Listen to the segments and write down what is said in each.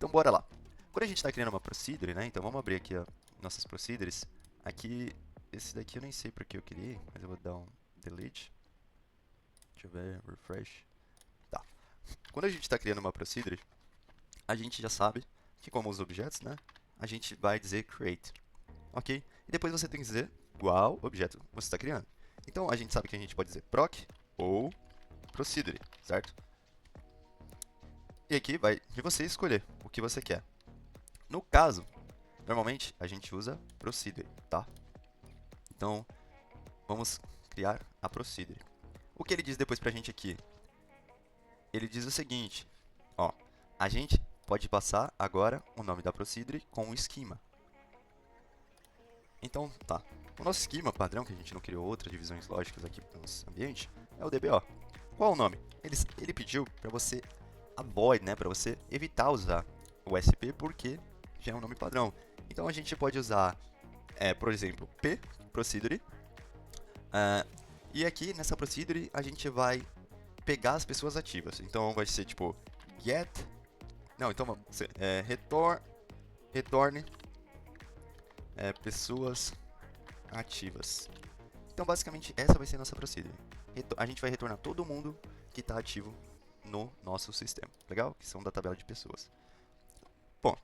Então bora lá. Quando a gente está criando uma procedure, né? Então vamos abrir aqui ó, nossas procedures. Aqui, esse daqui eu nem sei porque eu criei, mas eu vou dar um delete. Deixa eu ver, refresh. Tá. Quando a gente está criando uma procedure, a gente já sabe que como os objetos, né? A gente vai dizer create, ok? E depois você tem que dizer qual objeto você está criando. Então a gente sabe que a gente pode dizer proc ou procedure, certo? E aqui vai de você escolher o que você quer. No caso, normalmente a gente usa procedure, tá? Então, vamos criar a procedure. O que ele diz depois pra gente aqui? Ele diz o seguinte, ó, a gente pode passar agora o nome da procedure com o esquema. Então, tá. O nosso esquema padrão, que a gente não criou outras divisões lógicas aqui para o nosso ambiente, é o DBO. Qual é o nome? Ele pediu para você avoid, né, para você evitar usar o SP, porque já é um nome padrão. Então a gente pode usar, por exemplo, P, procedure, e aqui nessa procedure a gente vai pegar as pessoas ativas. Então vai ser tipo get, não, então vamos, retorne pessoas ativas. Então basicamente essa vai ser a nossa procedure. A gente vai retornar todo mundo que está ativo no nosso sistema, legal? Que são da tabela de pessoas. Bom,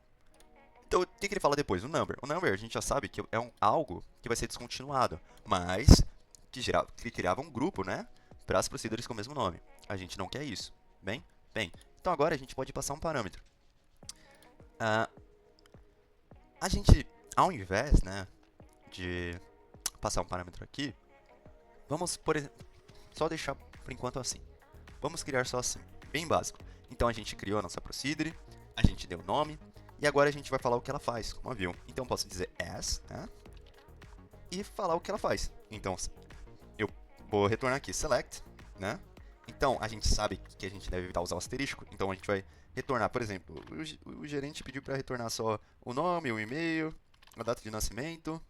então o que ele fala depois? O number. O number a gente já sabe que é algo que vai ser descontinuado, mas que criava um grupo, né? Para as procedures com o mesmo nome. A gente não quer isso. Bem, então agora a gente pode passar um parâmetro. A gente, ao invés, né, de passar um parâmetro aqui, vamos, por exemplo, só deixar por enquanto assim. Vamos criar só assim, bem básico. Então a gente criou a nossa procedure, a gente deu o nome, e agora a gente vai falar o que ela faz, como viu. Então eu posso dizer as, né, e falar o que ela faz. Então eu vou retornar aqui select, né. Então a gente sabe que a gente deve evitar usar o asterisco, então a gente vai retornar, por exemplo, o gerente pediu para retornar só o nome, o e-mail, a data de nascimento,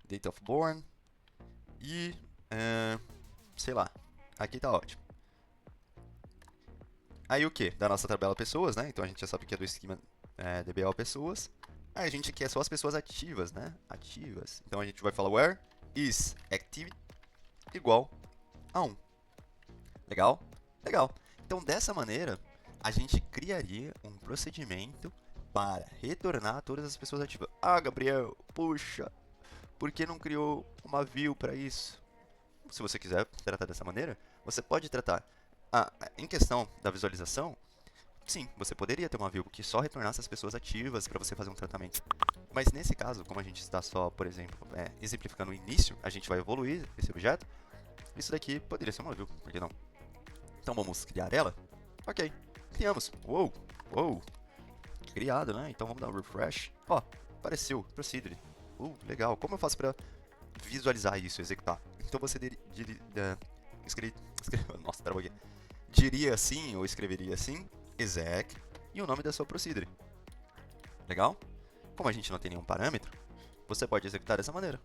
date of born e, sei lá, aqui tá ótimo. Aí o que? Da nossa tabela pessoas, né? Então a gente já sabe que é do esquema DBO pessoas. Aí a gente quer só as pessoas ativas, né? Ativas. Então a gente vai falar where is activity igual a 1. Legal? Legal. Então dessa maneira a gente criaria um procedimento para retornar todas as pessoas ativas. Ah, Gabriel, puxa, por que não criou uma view para isso? Se você quiser tratar dessa maneira, você pode tratar. Em questão da visualização, sim, você poderia ter uma view que só retornasse as pessoas ativas para você fazer um tratamento. Mas nesse caso, como a gente está só, por exemplo, exemplificando o início, a gente vai evoluir esse objeto. Isso daqui poderia ser uma view, por que não? Então vamos criar ela? Ok, criamos. Uou, uou, criado, né? Então vamos dar um refresh. Ó, apareceu, procedure. Legal. Como eu faço para visualizar isso, executar? Então você nossa, travou aqui. Diria assim ou escreveria assim, exec, e o nome da sua procedure. Legal? Como a gente não tem nenhum parâmetro, você pode executar dessa maneira.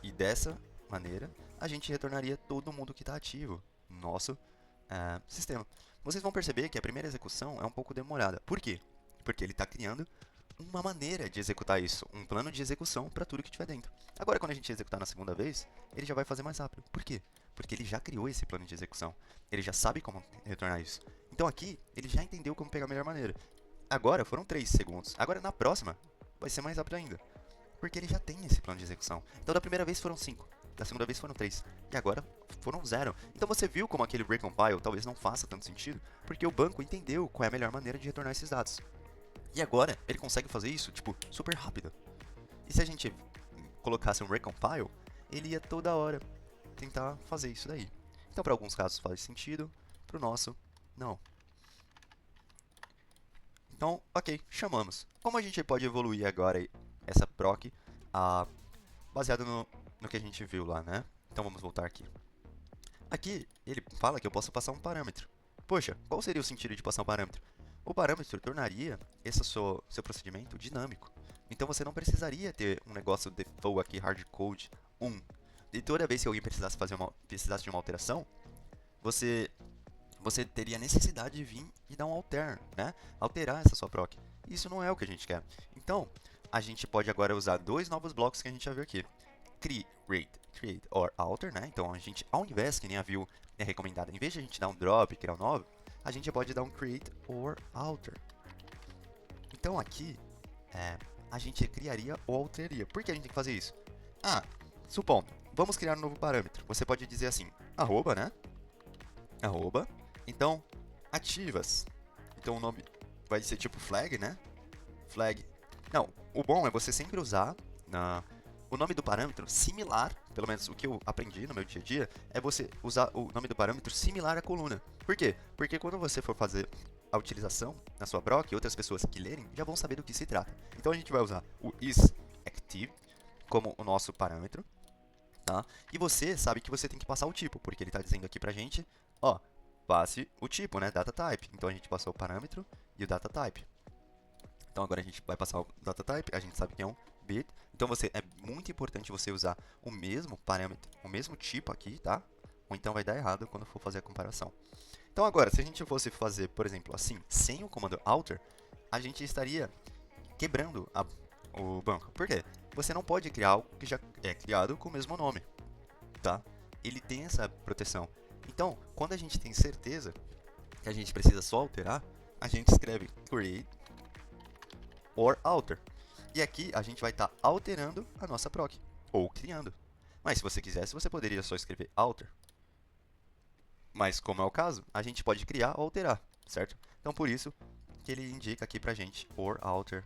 E dessa maneira, a gente retornaria todo mundo que está ativo no nosso sistema. Vocês vão perceber que a primeira execução é um pouco demorada. Por quê? Porque ele está criando uma maneira de executar isso, um plano de execução para tudo que tiver dentro. Agora, quando a gente executar na segunda vez, ele já vai fazer mais rápido. Por quê? Porque ele já criou esse plano de execução. Ele já sabe como retornar isso. Então aqui, ele já entendeu como pegar a melhor maneira. Agora, foram 3 segundos. Agora, na próxima, vai ser mais rápido ainda. Porque ele já tem esse plano de execução. Então, da primeira vez foram 5. Da segunda vez foram 3. E agora foram 0. Então você viu como aquele recompile talvez não faça tanto sentido, porque o banco entendeu qual é a melhor maneira de retornar esses dados. E agora ele consegue fazer isso, tipo, super rápido. E se a gente colocasse um recompile, ele ia toda hora tentar fazer isso daí. Então para alguns casos faz sentido, para o nosso, não. Então, ok, chamamos. Como a gente pode evoluir agora essa proc baseado no que a gente viu lá, né? Então vamos voltar aqui. Aqui ele fala que eu posso passar um parâmetro. Poxa, qual seria o sentido de passar um parâmetro? O parâmetro tornaria esse seu procedimento dinâmico. Então você não precisaria ter um negócio default aqui, hardcode 1. E toda vez que alguém precisasse de uma alteração, você teria necessidade de vir e dar um alter, né? Alterar essa sua proc. Isso não é o que a gente quer. Então, a gente pode agora usar dois novos blocos que a gente já viu aqui. Create or alter, né? Então, a gente, ao invés, que nem a view é recomendada, em vez de a gente dar um drop e criar um novo, a gente pode dar um create or alter. Então, aqui, a gente criaria ou alteraria. Por que a gente tem que fazer isso? Supondo, vamos criar um novo parâmetro. Você pode dizer assim, arroba, né? Arroba. Então, ativas. Então, o nome vai ser tipo flag, né? Flag. Não, o bom é você sempre usar o nome do parâmetro similar, pelo menos o que eu aprendi no meu dia a dia, é você usar o nome do parâmetro similar à coluna. Por quê? Porque quando você for fazer a utilização na sua proc, outras pessoas que lerem já vão saber do que se trata. Então a gente vai usar o isActive como o nosso parâmetro, tá? E você sabe que você tem que passar o tipo, porque ele está dizendo aqui pra gente, ó, passe o tipo, né, data type. Então a gente passou o parâmetro e o data type. Então agora a gente vai passar o data type, a gente sabe que é um bit. Então é muito importante você usar o mesmo parâmetro, o mesmo tipo aqui, tá? Ou então vai dar errado quando for fazer a comparação. Então agora, se a gente fosse fazer, por exemplo, assim, sem o comando alter, a gente estaria quebrando o banco. Por quê? Você não pode criar algo que já é criado com o mesmo nome, tá? Ele tem essa proteção. Então, quando a gente tem certeza que a gente precisa só alterar, a gente escreve create or alter. E aqui a gente vai estar alterando a nossa proc, ou criando. Mas se você quisesse, você poderia só escrever alter. Mas como é o caso, a gente pode criar ou alterar, certo? Então por isso que ele indica aqui pra gente or alter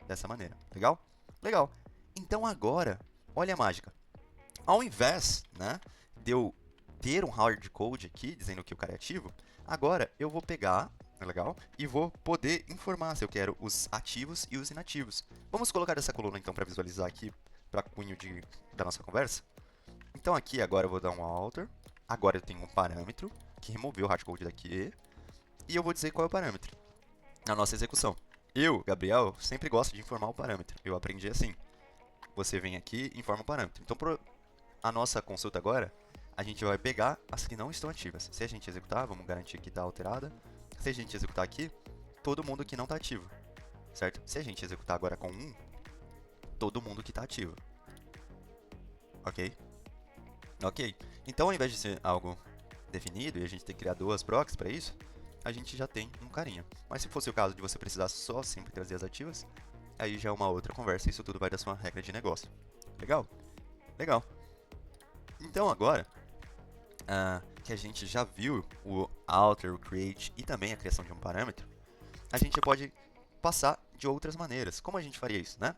dessa maneira. Legal? Legal. Então agora, olha a mágica. Ao invés, né, de eu ter um hardcode aqui dizendo que o cara é ativo, agora eu vou pegar, legal, e vou poder informar se eu quero os ativos e os inativos. Vamos colocar essa coluna então para visualizar aqui para cunho da nossa conversa. Então aqui agora eu vou dar um alter. Agora eu tenho um parâmetro que removeu o hardcode daqui e eu vou dizer qual é o parâmetro na nossa execução. Eu, Gabriel, sempre gosto de informar o parâmetro. Eu aprendi assim. Você vem aqui e informa o parâmetro. Então, a nossa consulta agora, a gente vai pegar as que não estão ativas. Se a gente executar, vamos garantir que está alterada. Se a gente executar aqui, todo mundo que não está ativo, certo? Se a gente executar agora com 1, todo mundo que está ativo. Ok? Ok. Então, ao invés de ser algo definido e a gente ter que criar duas procs para isso, a gente já tem um carinha. Mas se fosse o caso de você precisar só sempre trazer as ativas, aí já é uma outra conversa, isso tudo vai da sua regra de negócio. Legal? Legal. Então agora, que a gente já viu o alter, o create e também a criação de um parâmetro, a gente pode passar de outras maneiras. Como a gente faria isso, né?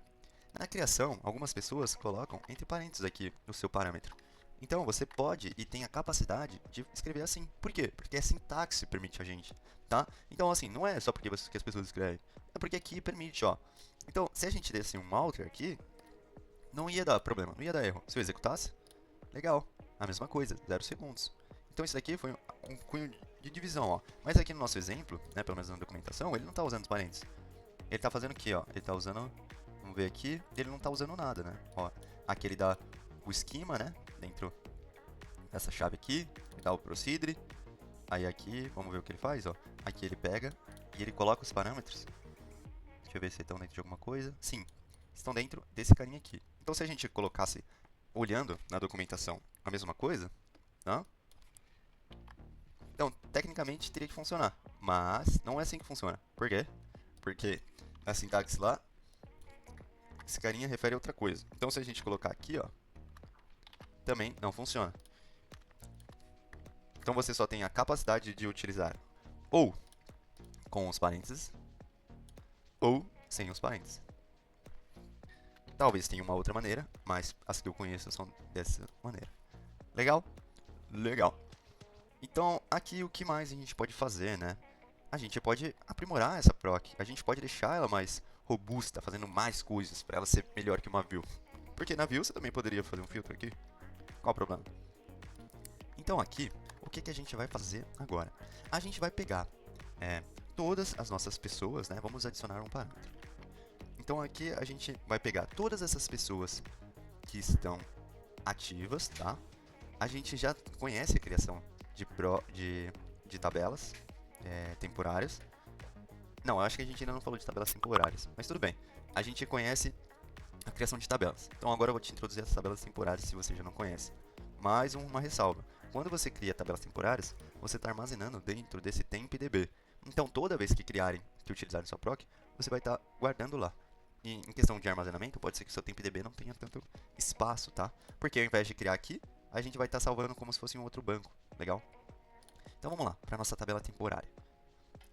Na criação, algumas pessoas colocam entre parênteses aqui o seu parâmetro. Então, você pode e tem a capacidade de escrever assim. Por quê? Porque a sintaxe permite a gente, tá? Então, assim, não é só porque que as pessoas escrevem. É porque aqui permite, ó. Então, se a gente desse um alter aqui, não ia dar problema, não ia dar erro. Se eu executasse, legal. A mesma coisa, 0 segundos. Então, isso daqui foi um cunho de divisão, ó. Mas aqui no nosso exemplo, né, pelo menos na documentação, ele não está usando os parênteses. Ele está fazendo aqui, ó. Ele está usando... Vamos ver aqui, ele não está usando nada, né? Ó, aqui ele dá o esquema, né? Dentro dessa chave aqui, ele dá o procedure. Aí aqui, vamos ver o que ele faz, ó. Aqui ele pega e ele coloca os parâmetros. Deixa eu ver se estão dentro de alguma coisa. Sim, estão dentro desse carinha aqui. Então se a gente colocasse, olhando na documentação, a mesma coisa, tá? Então, tecnicamente teria que funcionar, mas não é assim que funciona. Por quê? Porque a sintaxe lá, esse carinha refere a outra coisa. Então, se a gente colocar aqui, ó, também não funciona. Então, você só tem a capacidade de utilizar ou com os parênteses ou sem os parênteses. Talvez tenha uma outra maneira, mas as que eu conheço são dessa maneira. Legal? Legal. Então, aqui o que mais a gente pode fazer, né? A gente pode aprimorar essa proc, a gente pode deixar ela mais robusta, fazendo mais coisas para ela ser melhor que uma view. Porque na view você também poderia fazer um filtro aqui. Qual o problema? Então aqui, o que a gente vai fazer agora? A gente vai pegar todas as nossas pessoas, né? Vamos adicionar um parâmetro. Então aqui a gente vai pegar todas essas pessoas que estão ativas, tá? A gente já conhece a criação de tabelas temporárias. Não, eu acho que a gente ainda não falou de tabelas temporárias, mas tudo bem. A gente conhece a criação de tabelas. Então agora eu vou te introduzir as tabelas temporárias se você já não conhece. Mais uma ressalva. Quando você cria tabelas temporárias, você está armazenando dentro desse tempdb. Então toda vez que criarem, que utilizarem sua proc, você vai estar guardando lá. E em questão de armazenamento, pode ser que o seu tempdb não tenha tanto espaço, tá? Porque ao invés de criar aqui, a gente vai estar salvando como se fosse um outro banco. Legal? Então vamos lá, para a nossa tabela temporária.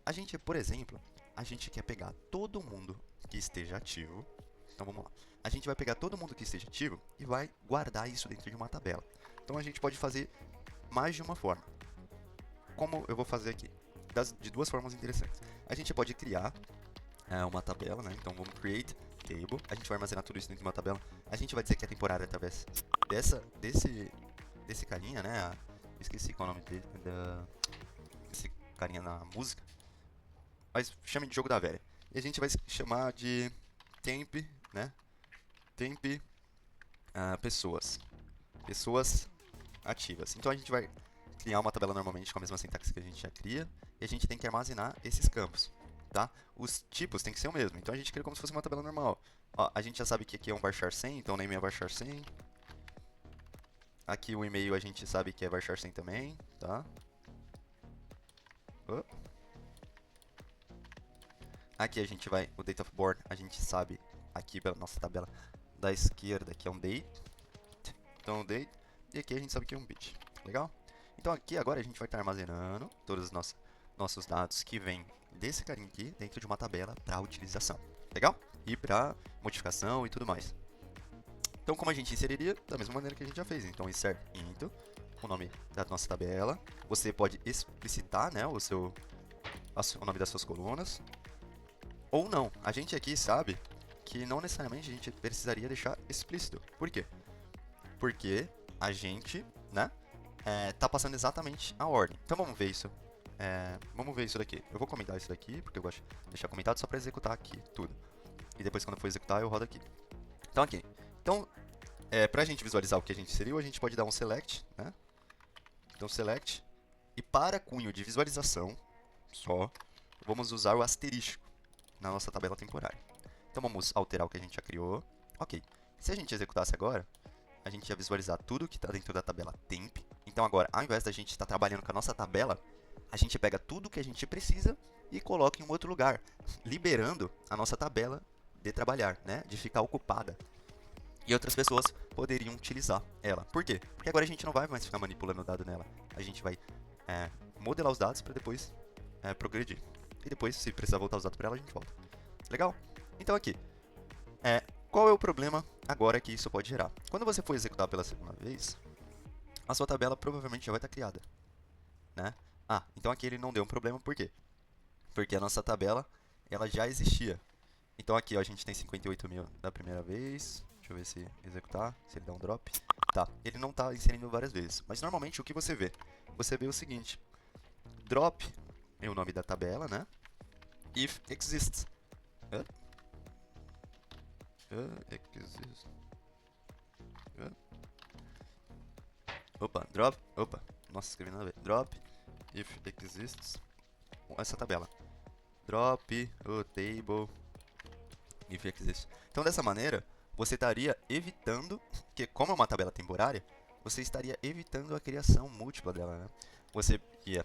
A gente, por exemplo, a gente quer pegar todo mundo que esteja ativo. Então vamos lá. A gente vai pegar todo mundo que esteja ativo e vai guardar isso dentro de uma tabela. Então a gente pode fazer mais de uma forma. Como eu vou fazer aqui? De duas formas interessantes. A gente pode criar uma tabela, né? Então vamos create table. A gente vai armazenar tudo isso dentro de uma tabela. A gente vai dizer que é temporária através desse carinha, né? Esqueci qual é o nome dele, desse carinha na música. Mas chame de jogo da velha. E a gente vai chamar de temp, né? Temp pessoas. Pessoas ativas. Então a gente vai criar uma tabela normalmente com a mesma sintaxe que a gente já cria. E a gente tem que armazenar esses campos, tá? Os tipos tem que ser o mesmo. Então a gente cria como se fosse uma tabela normal. Ó, a gente já sabe que aqui é um varchar 100, então o name é varchar 100. Aqui o e-mail a gente sabe que é varchar 100 também, tá? Aqui a gente vai, o date of born, a gente sabe aqui pela nossa tabela da esquerda que é um date. Então date, e aqui a gente sabe que é um bit. Legal? Então aqui agora a gente vai estar armazenando todos os nossos dados que vêm desse carinha aqui dentro de uma tabela para utilização. Legal? E para modificação e tudo mais. Então como a gente inseriria? Da mesma maneira que a gente já fez. Então insert into, o nome da nossa tabela. Você pode explicitar, né, o nome das suas colunas. Ou não. A gente aqui sabe que não necessariamente a gente precisaria deixar explícito. Por quê? Porque a gente, né, tá passando exatamente a ordem. Então vamos ver isso. Vamos ver isso daqui. Eu vou comentar isso daqui, porque eu gosto de deixar comentado só para executar aqui tudo. E depois quando for executar eu rodo aqui. Então aqui. Então, para a gente visualizar o que a gente inseriu, a gente pode dar um select, né? Então select. E para cunho de visualização, só, vamos usar o asterisco na nossa tabela temporária. Então vamos alterar o que a gente já criou. Ok. Se a gente executasse agora, a gente ia visualizar tudo que está dentro da tabela temp. Então agora, ao invés da gente estar trabalhando com a nossa tabela, a gente pega tudo que a gente precisa e coloca em um outro lugar, liberando a nossa tabela de trabalhar, né? De ficar ocupada. E outras pessoas poderiam utilizar ela. Por quê? Porque agora a gente não vai mais ficar manipulando o dado nela. A gente vai modelar os dados para depois progredir. E depois, se precisar voltar os dados para ela, a gente volta. Legal? Então aqui, qual é o problema agora que isso pode gerar? Quando você for executar pela segunda vez, a sua tabela provavelmente já vai estar criada, né? Então aqui ele não deu um problema, por quê? Porque a nossa tabela, ela já existia. Então aqui ó, a gente tem 58 mil da primeira vez. Deixa eu ver se executar, se ele dá um drop. Tá, ele não está inserindo várias vezes. Mas normalmente o que você vê? Você vê o seguinte. Drop é o nome da tabela, né? If exists. Drop. Nossa, escrevi nada a ver. Drop if exists. Essa tabela. Drop o table if exists. Então dessa maneira, você estaria evitando, que como é uma tabela temporária, você estaria evitando a criação múltipla dela, né? Você ia,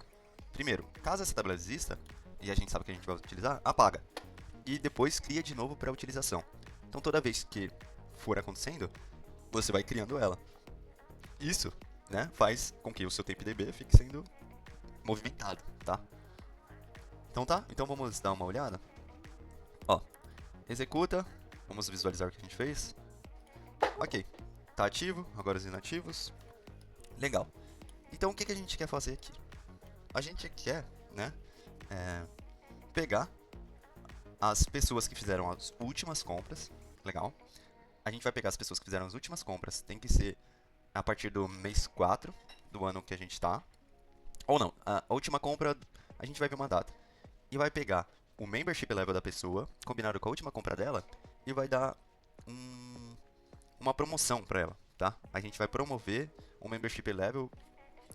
primeiro, caso essa tabela exista, e a gente sabe que a gente vai utilizar, apaga. E depois cria de novo para utilização. Então toda vez que for acontecendo, você vai criando ela. Isso, né, faz com que o seu tempdb fique sendo movimentado, tá? Então tá, então vamos dar uma olhada. Ó, executa, vamos visualizar o que a gente fez. Ok, tá ativo, agora os inativos. Legal. Então o que a gente quer fazer aqui? A gente quer, né, pegar as pessoas que fizeram as últimas compras. Legal. A gente vai pegar as pessoas que fizeram as últimas compras. Tem que ser a partir do mês 4 do ano que a gente está. Ou não, a última compra, a gente vai ver uma data. E vai pegar o membership level da pessoa, combinado com a última compra dela, e vai dar uma promoção para ela, tá? A gente vai promover um membership level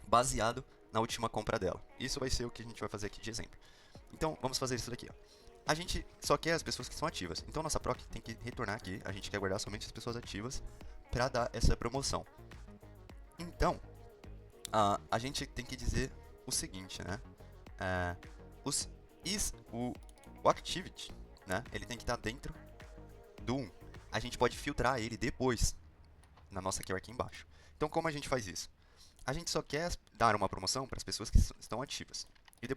baseado na última compra dela. Isso vai ser o que a gente vai fazer aqui de exemplo. Então, vamos fazer isso daqui, ó. a gente só quer as pessoas que são ativas. Então nossa proc tem que retornar aqui, a gente quer guardar somente as pessoas ativas para dar essa promoção. Então, a gente tem que dizer o seguinte, né? O activity, né? Ele tem que estar dentro do 1. A gente pode filtrar ele depois, na nossa keyword aqui embaixo. Então, como a gente faz isso? A gente só quer dar uma promoção para as pessoas que estão ativas. E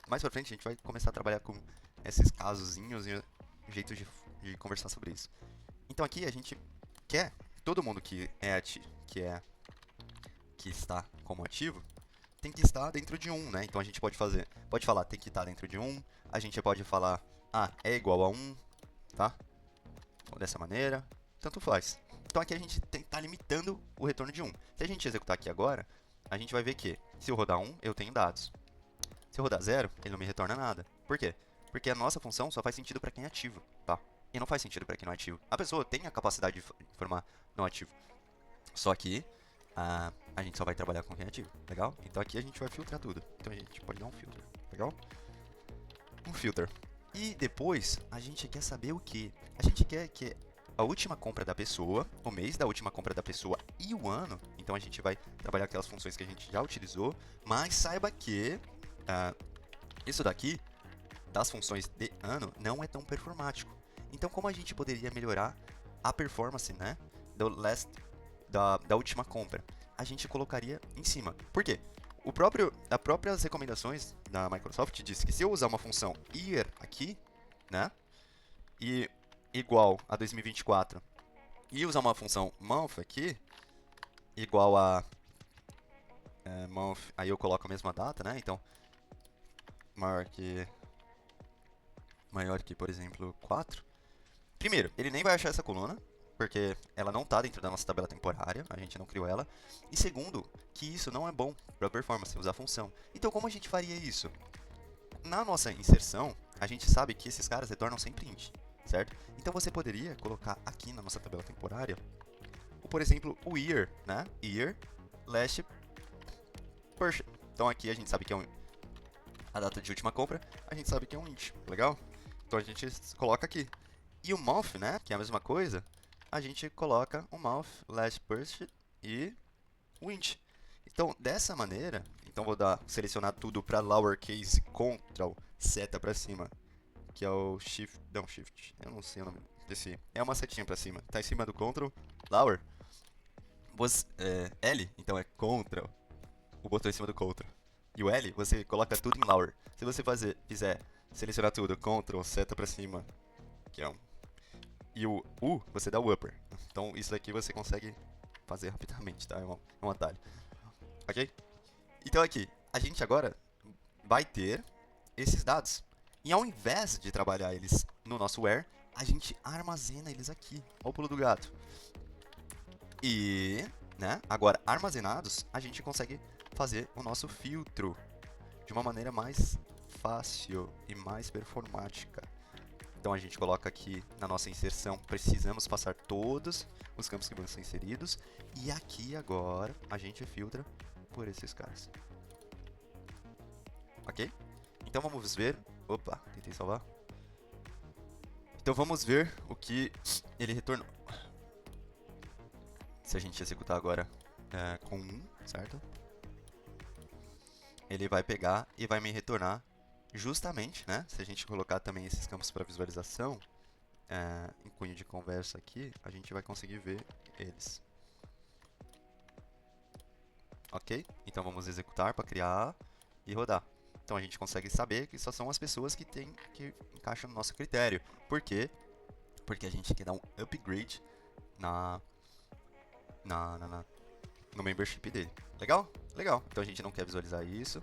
mais pra frente a gente vai começar a trabalhar com esses casozinhos e jeitos de conversar sobre isso. Então aqui a gente quer todo mundo que está como ativo tem que estar dentro de 1, né? Então a gente pode falar tem que estar dentro de 1, a gente pode falar é igual a 1, tá? Ou dessa maneira, tanto faz. Então aqui a gente tem que estar limitando o retorno de 1. Se a gente executar aqui agora, a gente vai ver que se eu rodar 1, eu tenho dados. Se eu rodar 0, ele não me retorna nada. Por quê? Porque a nossa função só faz sentido para quem é ativo, tá? E não faz sentido para quem não é ativo. A pessoa tem a capacidade de informar não ativo. Só que a gente só vai trabalhar com quem é ativo, legal? Então aqui a gente vai filtrar tudo. Então a gente pode dar um filtro, legal? Um filter. E depois a gente quer saber o que? A gente quer que a última compra da pessoa, o mês da última compra da pessoa e o ano. Então a gente vai trabalhar aquelas funções que a gente já utilizou, mas saiba que isso daqui, das funções de ano, não é tão performático. Então, como a gente poderia melhorar a performance, né, da última compra? A gente colocaria em cima. Por quê? As próprias recomendações da Microsoft diz que se eu usar uma função year aqui, né, e igual a 2024, e usar uma função month aqui, igual a month, aí eu coloco a mesma data, né, então maior que, por exemplo, 4. Primeiro, ele nem vai achar essa coluna, porque ela não está dentro da nossa tabela temporária, a gente não criou ela. E segundo, que isso não é bom para performance, usar função. Então, como a gente faria isso? Na nossa inserção, a gente sabe que esses caras retornam sempre int, certo? Então, você poderia colocar aqui na nossa tabela temporária, por exemplo, o year, né? Year, last purchase. Então, aqui a gente sabe que é a data de última compra, a gente sabe que é um int, legal? Então a gente coloca aqui. E o month, né, que é a mesma coisa, a gente coloca o month, last purchase e o int. Então, dessa maneira, então vou selecionar tudo para lowercase, Ctrl, seta para cima, que é o shift, eu não sei o nome desse, é uma setinha para cima, tá em cima do Ctrl, lower, L, então é Ctrl, o botão em cima do Ctrl. E o L, você coloca tudo em lower. Se você fizer selecionar tudo, Ctrl, seta pra cima, que é um. E o U, você dá o upper. Então isso daqui você consegue fazer rapidamente, tá? É um atalho. Ok? Então aqui, a gente agora vai ter esses dados. E ao invés de trabalhar eles no nosso where, a gente armazena eles aqui. Olha o pulo do gato. E, né, agora armazenados, a gente consegue fazer o nosso filtro de uma maneira mais fácil e mais performática. Então a gente coloca aqui na nossa inserção, precisamos passar todos os campos que vão ser inseridos, e aqui agora a gente filtra por esses caras. Ok? Então vamos ver, opa, tentei salvar. Então vamos ver o que ele retornou. Se a gente executar agora com 1, certo? Ele vai pegar e vai me retornar justamente, né? Se a gente colocar também esses campos para visualização, em cunho de conversa aqui, a gente vai conseguir ver eles. Ok? Então vamos executar para criar e rodar. Então a gente consegue saber que só são as pessoas que encaixam no nosso critério. Por quê? Porque a gente quer dar um upgrade no membership dele. Legal? Legal. Então a gente não quer visualizar isso.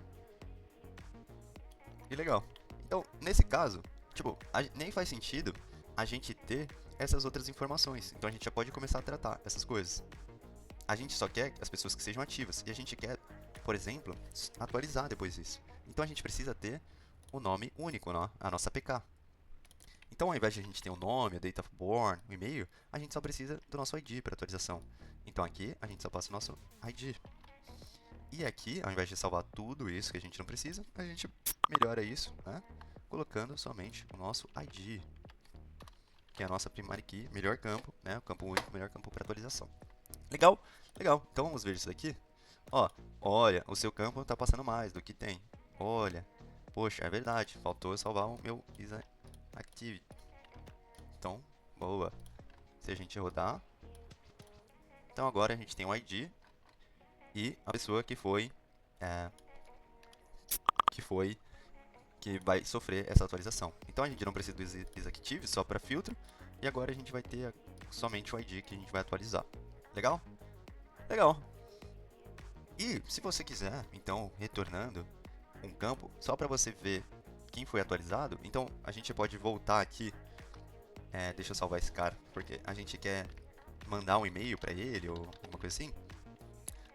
E legal. Então, nesse caso, tipo, nem faz sentido a gente ter essas outras informações. Então a gente já pode começar a tratar essas coisas. A gente só quer as pessoas que sejam ativas. E a gente quer, por exemplo, atualizar depois disso. Então a gente precisa ter o nome único, né? A nossa APK. Então, ao invés de a gente ter o nome, a date of born, o e-mail, a gente só precisa do nosso ID para atualização. Então aqui a gente só passa o nosso ID. E aqui, ao invés de salvar tudo isso que a gente não precisa, a gente melhora isso, né? colocando somente o nosso ID, que é a nossa primary key, melhor campo, né? O campo único, melhor campo para atualização. Legal? Legal. Então vamos ver isso daqui. Ó, olha, o seu campo está passando mais do que tem. Olha, poxa, é verdade, faltou eu salvar o meu isActive. Então, boa. Se a gente rodar, então agora a gente tem o ID e a pessoa que vai sofrer essa atualização. Então a gente não precisa do isActive só para filtro, e agora a gente vai ter somente o ID que a gente vai atualizar. Legal? Legal. E se você quiser, então, retornando um campo só para você ver quem foi atualizado, então a gente pode voltar aqui. Deixa eu salvar esse cara, porque a gente quer mandar um e-mail para ele ou alguma coisa assim.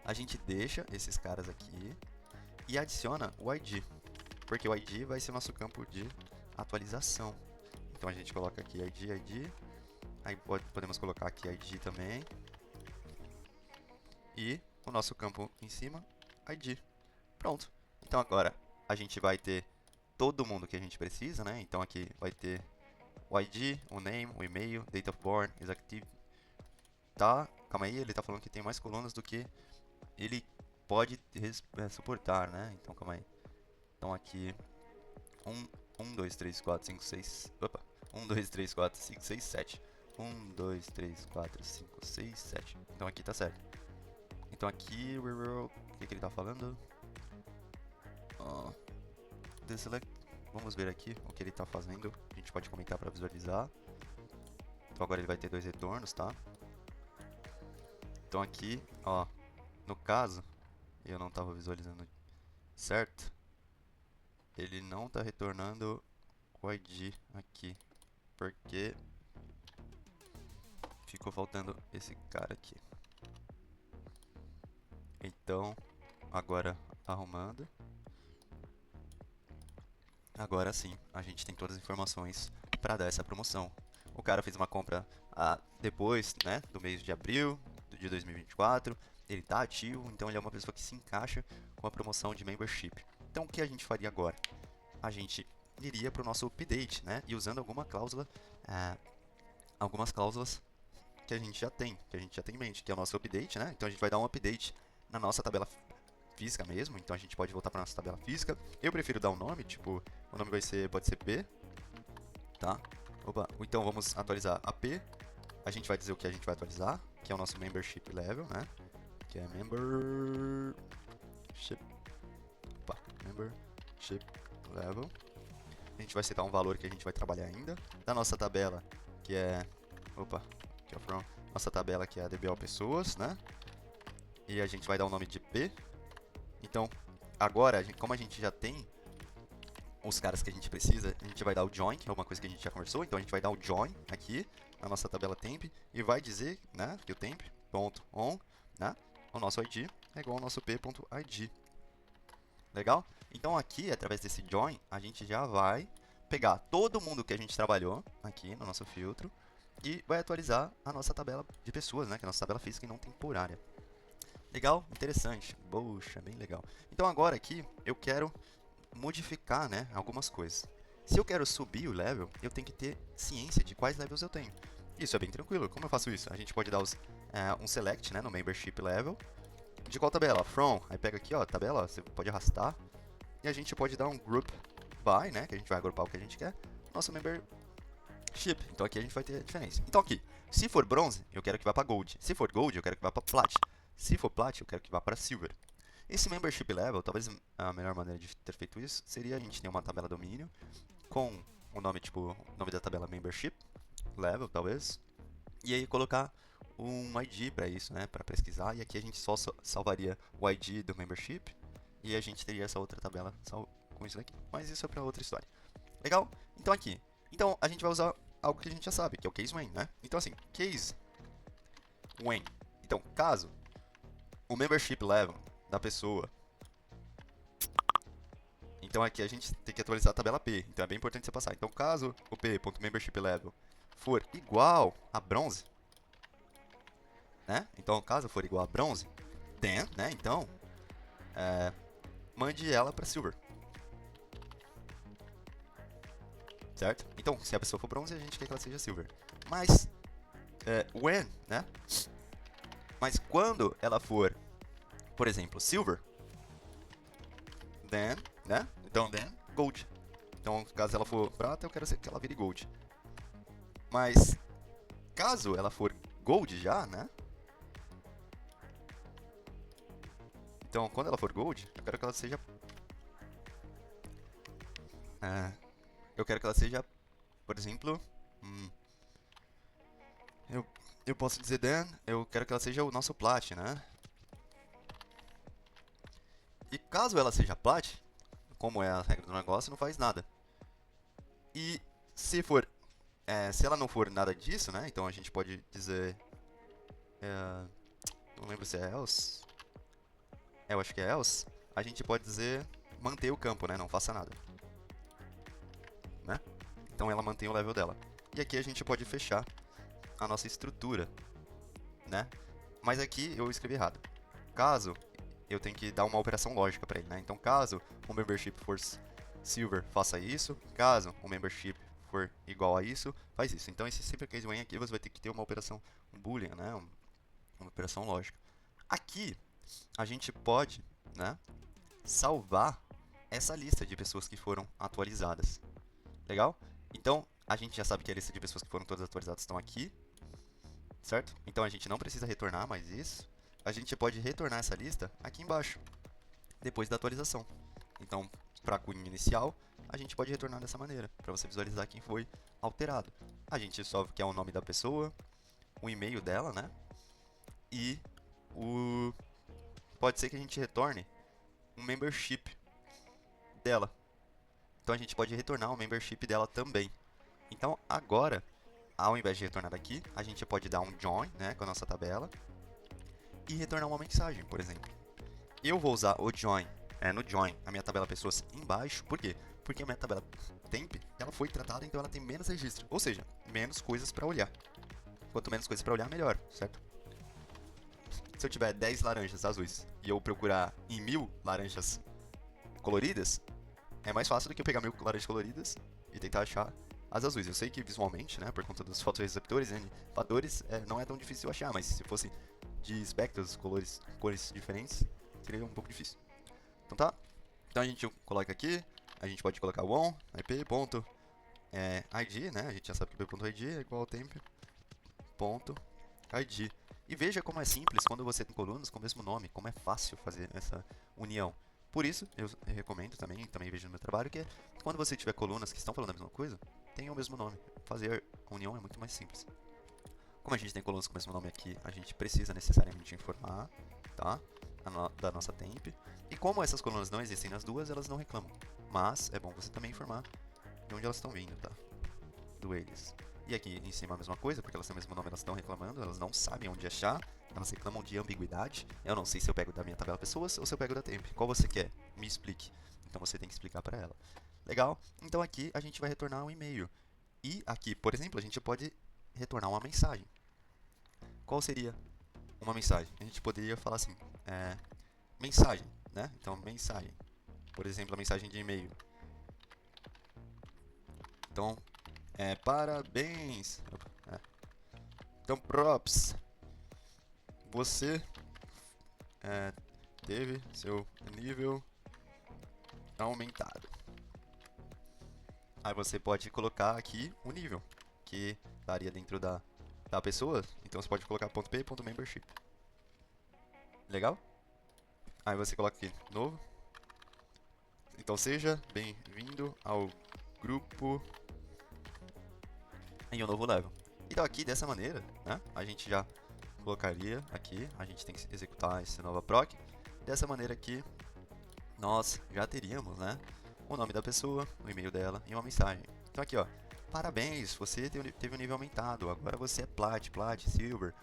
A gente deixa esses caras aqui e adiciona o ID, porque o ID vai ser o nosso campo de atualização. Então a gente coloca aqui ID, aí podemos colocar aqui ID também, e o nosso campo em cima, ID. Pronto. Então agora a gente vai ter todo mundo que a gente precisa, né? Então aqui vai ter o ID, o name, o e-mail, date of born, isActive. Tá, calma aí, ele tá falando que tem mais colunas do que ele pode suportar, né? Então calma aí. Então aqui 1, 2, 3, 4, 5, 6. Opa! 1, 2, 3, 4, 5, 6, 7. 1, 2, 3, 4, 5, 6, 7. Então aqui tá certo. Então aqui, o que ele tá falando? Deselect. Vamos ver aqui o que ele tá fazendo. A gente pode comentar para visualizar. Então agora ele vai ter 2 retornos, tá? Então aqui, ó, no caso, eu não tava visualizando certo. Ele não tá retornando o ID aqui, porque ficou faltando esse cara aqui. Então, agora arrumando. Agora sim, a gente tem todas as informações para dar essa promoção. O cara fez uma compra depois, né, do mês de abril de 2024. Ele está ativo, então ele é uma pessoa que se encaixa com a promoção de membership. Então o que a gente faria agora? A gente iria para o nosso update, né, e usando algumas cláusulas que a gente já tem em mente, que é o nosso update, né? Então a gente vai dar um update na nossa tabela física mesmo, então a gente pode voltar para nossa tabela física. Eu prefiro dar um nome, tipo, o nome pode ser P, tá? Opa, então vamos atualizar a P. A gente vai dizer o que a gente vai atualizar, que é o nosso membership level, né? Que é membership level. A gente vai setar um valor que a gente vai trabalhar ainda. Da nossa tabela, que é nossa tabela que é a DBO pessoas, né? E a gente vai dar o nome de P. Então, agora, como a gente já tem os caras que a gente precisa, a gente vai dar o join, que é uma coisa que a gente já conversou. Então, a gente vai dar o join aqui na nossa tabela temp e vai dizer, né, que o temp.on, né, o nosso ID é igual ao nosso p.id. Legal? Então, aqui, através desse join, a gente já vai pegar todo mundo que a gente trabalhou aqui no nosso filtro e vai atualizar a nossa tabela de pessoas, né, que é a nossa tabela física e não temporária. Legal? Interessante. Poxa, bem legal. Então agora aqui eu quero modificar, né, algumas coisas. Se eu quero subir o level, eu tenho que ter ciência de quais levels eu tenho. Isso é bem tranquilo. Como eu faço isso? A gente pode dar um select, né, no membership level. De qual tabela? From. Aí pega aqui, ó, tabela, você pode arrastar. E a gente pode dar um group by, né, que a gente vai agrupar o que a gente quer. Nosso membership. Então aqui a gente vai ter a diferença. Então aqui, se for bronze, eu quero que vá para gold. Se for gold, eu quero que vá para plat. Se for plat, eu quero que vá para silver. Esse membership level, talvez a melhor maneira de ter feito isso seria a gente ter uma tabela domínio com o nome, tipo, o nome da tabela membership level, talvez. E aí colocar um ID para isso, né, para pesquisar. E aqui a gente só salvaria o ID do membership e a gente teria essa outra tabela com isso daqui. Mas isso é para outra história. Legal? Então aqui, então a gente vai usar algo que a gente já sabe, que é o case when, né? Então assim, case when. Então, caso o membership level da pessoa. Então aqui a gente tem que atualizar a tabela P. Então é bem importante você passar. Então caso o P.membership level for igual a bronze, né? Então caso for igual a bronze, then, né? Então mande ela para silver. certo? Então, se a pessoa for bronze, a gente quer que ela seja silver. Mas, when, né? Mas quando ela for, por exemplo, silver, then, né? Então, then, gold. Então, caso ela for prata, eu quero que ela vire gold. Mas, caso ela for gold já, né? Então, quando ela for gold, eu quero que ela seja... eu quero que ela seja, por exemplo... eu posso dizer then, eu quero que ela seja o nosso plat, né? E caso ela seja plat, como é a regra do negócio, não faz nada. E se for... se ela não for nada disso, né? Então a gente pode dizer... não lembro se é else. Eu acho que é else. A gente pode dizer manter o campo, né? Não faça nada. Né? Então ela mantém o level dela. E aqui a gente pode fechar a nossa estrutura, né? Mas aqui eu escrevi errado. Caso eu tenho que dar uma operação lógica para ele, né? Então caso o membership for silver, faça isso. Caso o membership for igual a isso, faz isso. Então esse sempre case when aqui você vai ter que ter uma operação boolean, né? Uma operação lógica. Aqui a gente pode, né, salvar essa lista de pessoas que foram atualizadas. Legal? Então, a gente já sabe que a lista de pessoas que foram todas atualizadas estão aqui, certo? Então, a gente não precisa retornar mais isso. A gente pode retornar essa lista aqui embaixo, depois da atualização. Então, para a cunha inicial, a gente pode retornar dessa maneira, para você visualizar quem foi alterado. A gente só quer o nome da pessoa, o e-mail dela, né? E pode ser que a gente retorne um membership dela. Então a gente pode retornar o membership dela também. Então agora, ao invés de retornar daqui, a gente pode dar um join, né, com a nossa tabela e retornar uma mensagem, por exemplo. Eu vou usar o join, no join, a minha tabela pessoas embaixo. Por quê? Porque a minha tabela temp, ela foi tratada, então ela tem menos registro, ou seja, menos coisas para olhar. Quanto menos coisas para olhar, melhor, certo? Se eu tiver 10 laranjas azuis e eu procurar em 1000 laranjas coloridas, é mais fácil do que eu pegar 1000 laranjas coloridas e tentar achar as azuis. Eu sei que visualmente, né, por conta dos fotorreceptores e fatores, não é tão difícil achar, mas se fosse de espectros, cores diferentes, seria um pouco difícil. Então tá? Então a gente coloca aqui, a gente pode colocar o on, ip.id, né, a gente já sabe que ip.id é igual ao temp.id. E veja como é simples quando você tem colunas com o mesmo nome, como é fácil fazer essa união. Por isso, eu recomendo também vejo no meu trabalho, que quando você tiver colunas que estão falando a mesma coisa, tenham o mesmo nome. Fazer a união é muito mais simples. Como a gente tem colunas com o mesmo nome aqui, a gente precisa necessariamente informar, tá? Da nossa temp. E como essas colunas não existem nas duas, elas não reclamam. Mas é bom você também informar de onde elas estão vindo, tá? Do eles. E aqui em cima a mesma coisa, porque elas têm o mesmo nome, elas estão reclamando, elas não sabem onde achar, elas reclamam de ambiguidade. Eu não sei se eu pego da minha tabela pessoas ou se eu pego da temp. Qual você quer? Me explique. Então você tem que explicar para ela. Legal? Então aqui a gente vai retornar um e-mail. E aqui, por exemplo, a gente pode retornar uma mensagem. Qual seria uma mensagem? A gente poderia falar assim, mensagem, né? Então, mensagem. Por exemplo, a mensagem de e-mail. Então, parabéns. Então, props. Você teve seu nível aumentado. Aí você pode colocar aqui o nível, que estaria dentro da pessoa. Então você pode colocar .p.membership. Legal? Aí você coloca aqui, novo. Então seja bem-vindo ao grupo em um novo level. Então aqui, dessa maneira, né, a gente já colocaria aqui, a gente tem que executar esse nova proc. Dessa maneira aqui, nós já teríamos, né, o nome da pessoa, o e-mail dela e uma mensagem. Então aqui, ó, parabéns, você teve um nível aumentado, agora você é Plat, Silver,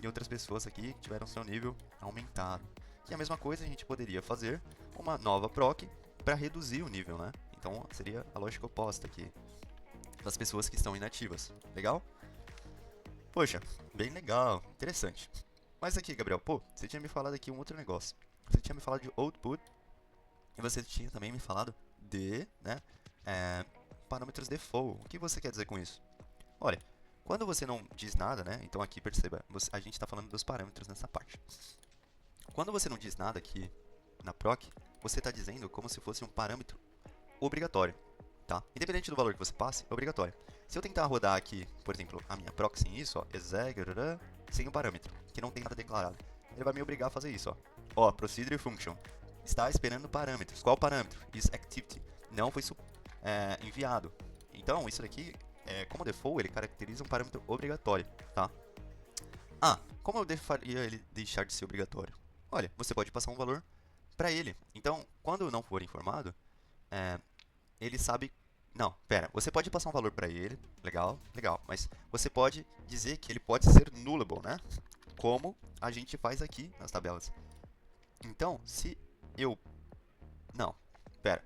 e outras pessoas aqui que tiveram seu nível aumentado. E a mesma coisa a gente poderia fazer uma nova proc para reduzir o nível, né? Então seria a lógica oposta aqui das pessoas que estão inativas. Legal? Poxa, bem legal, interessante. Mas aqui, Gabriel, você tinha me falado aqui um outro negócio. Você tinha me falado de output e você tinha também me falado de, né, parâmetros default. O que você quer dizer com isso? Olha, quando você não diz nada, né? Então aqui perceba, a gente está falando dos parâmetros nessa parte. Quando você não diz nada aqui na proc, você está dizendo como se fosse um parâmetro obrigatório, tá? Independente do valor que você passe, é obrigatório. Se eu tentar rodar aqui, por exemplo, a minha proc sem isso, ó, exec, sem um parâmetro, que não tem nada declarado, ele vai me obrigar a fazer isso, ó. Ó, procedure function está esperando parâmetros. Qual parâmetro? Is activity. Não foi enviado. Então, isso daqui, como default, ele caracteriza um parâmetro obrigatório, tá? Ah, como eu faria ele deixar de ser obrigatório? Olha, você pode passar um valor para ele. Então, quando não for informado, ele sabe... Não, pera, você pode passar um valor para ele, legal, legal, mas você pode dizer que ele pode ser nullable, né? Como a gente faz aqui nas tabelas. Então, se eu... Não, pera.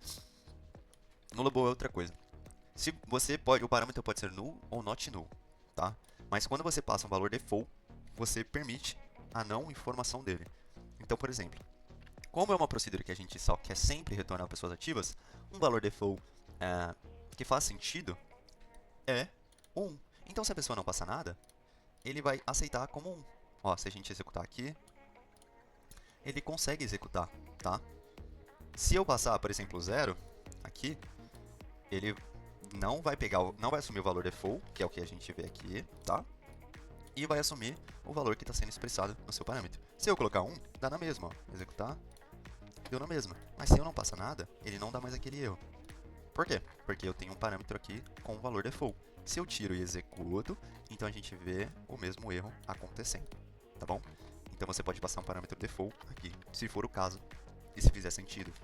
Nullable é outra coisa. Se você pode, o parâmetro pode ser null ou not null, tá? Mas quando você passa um valor default, você permite a não informação dele. Então, por exemplo, como é uma procedura que a gente só quer sempre retornar pessoas ativas, um valor default que faz sentido é 1. Então, se a pessoa não passar nada, ele vai aceitar como 1. Ó, se a gente executar aqui, ele consegue executar, tá? Se eu passar, por exemplo, 0 aqui, ele não vai pegar, não vai assumir o valor default, que é o que a gente vê aqui, tá? E vai assumir o valor que está sendo expressado no seu parâmetro. Se eu colocar 1, dá na mesma, ó. Executar, deu na mesma. Mas se eu não passar nada, ele não dá mais aquele erro. Por quê? Porque eu tenho um parâmetro aqui com o valor default. Se eu tiro e executo, então a gente vê o mesmo erro acontecendo, tá bom? Então você pode passar um parâmetro default aqui, se for o caso, e se fizer sentido.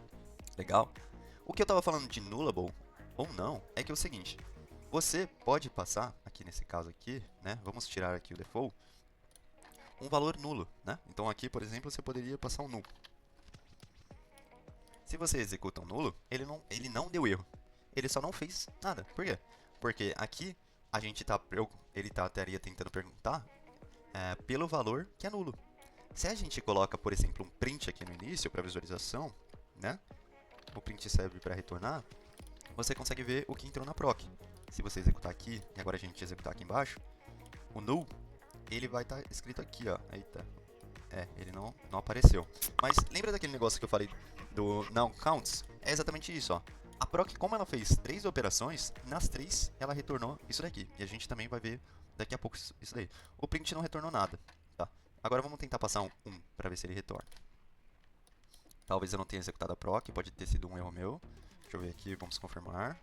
Legal? O que eu estava falando de nullable ou não é que é o seguinte, você pode passar, aqui nesse caso aqui, né, vamos tirar aqui o default, um valor nulo, né? Então aqui, por exemplo, você poderia passar um null. Se você executa um nulo, ele não deu erro. Ele só não fez nada. Por quê? Porque aqui a gente estaria tentando perguntar pelo valor que é nulo. Se a gente coloca, por exemplo, um print aqui no início para visualização, né? O print serve para retornar. Você consegue ver o que entrou na proc. Se você executar aqui, e agora a gente executar aqui embaixo, o null, ele vai estar escrito aqui, ó. Eita. Ele não apareceu. Mas lembra daquele negócio que eu falei do não counts? É exatamente isso, ó. A proc, como ela fez 3 operações, nas 3 ela retornou isso daqui. E a gente também vai ver daqui a pouco isso daí. O print não retornou nada, tá? Agora vamos tentar passar um para ver se ele retorna. Talvez eu não tenha executado a proc, pode ter sido um erro meu. Deixa eu ver aqui, vamos confirmar.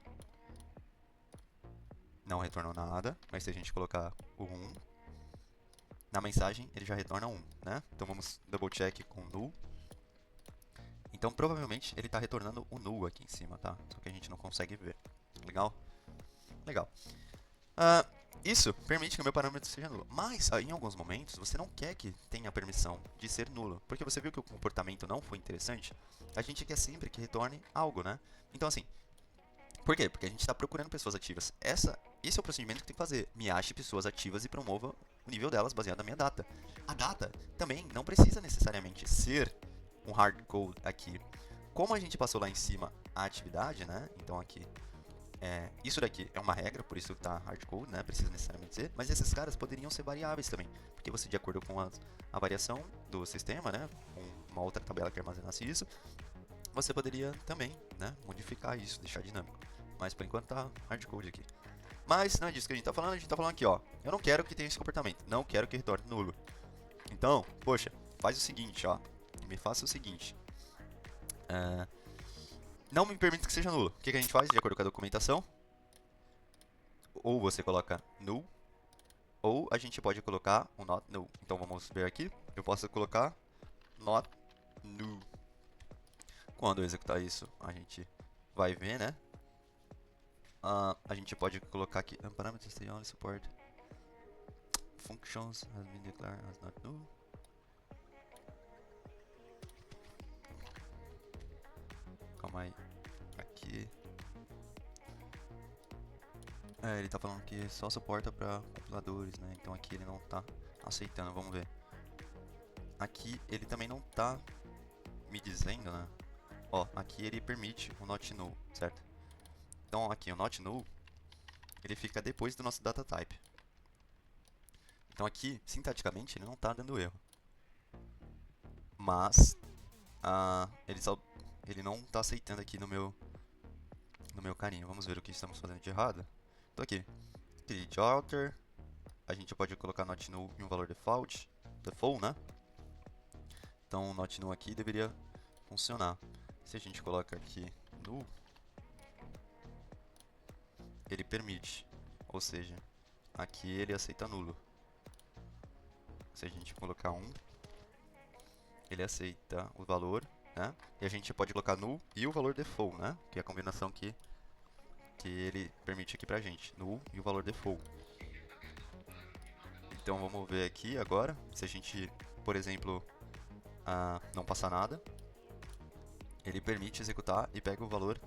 Não retornou nada, mas se a gente colocar o 1, na mensagem ele já retorna 1, né? Então vamos double check com null. Então provavelmente ele está retornando o null aqui em cima, tá? Só que a gente não consegue ver. Legal? Legal. Isso permite que o meu parâmetro seja nulo. Mas em alguns momentos você não quer que tenha a permissão de ser nulo. Porque você viu que o comportamento não foi interessante. A gente quer sempre que retorne algo, né? Então assim, por quê? Porque a gente está procurando pessoas ativas. Esse é o procedimento que tem que fazer. Me ache pessoas ativas e promova o nível delas baseado na minha data. A data também não precisa necessariamente ser um hardcode aqui. Como a gente passou lá em cima a atividade, né? Então aqui, isso daqui é uma regra, por isso está hardcode, né? Precisa necessariamente ser. Mas esses caras poderiam ser variáveis também. Porque você, de acordo com a variação do sistema, né? Com uma outra tabela que armazenasse isso, você poderia também, né, modificar isso, deixar dinâmico. Mas por enquanto tá hardcode aqui. Mas não é disso que a gente tá falando aqui, ó. Eu não quero que tenha esse comportamento, não quero que retorne nulo. Então, poxa, faz o seguinte, ó. Me faça o seguinte. Não me permita que seja nulo. O que a gente faz de acordo com a documentação? Ou você coloca null, ou a gente pode colocar um not null. Então vamos ver aqui. Eu posso colocar not null. Quando eu executar isso, a gente vai ver, né? A gente pode colocar aqui parameters they only support functions has been declared as not null. Calma aí. Aqui. Ele tá falando que só suporta para compiladores, né? Então aqui ele não tá aceitando, vamos ver. Aqui ele também não tá me dizendo, né? Ó, aqui ele permite o not null, certo? Então aqui o not null, ele fica depois do nosso data type. Então aqui, sintaticamente, ele não está dando erro. Mas ele não está aceitando aqui no meu carinho. Vamos ver o que estamos fazendo de errado. Então aqui, create alter. A gente pode colocar not null em um valor default, né? Então, not null aqui deveria funcionar. Se a gente coloca aqui null, ele permite, ou seja, aqui ele aceita nulo. Se a gente colocar 1, ele aceita o valor, né? E a gente pode colocar null e o valor default, né? Que é a combinação que ele permite aqui pra gente, null e o valor default. Então vamos ver aqui agora, se a gente, por exemplo, não passar nada, ele permite executar e pega o valor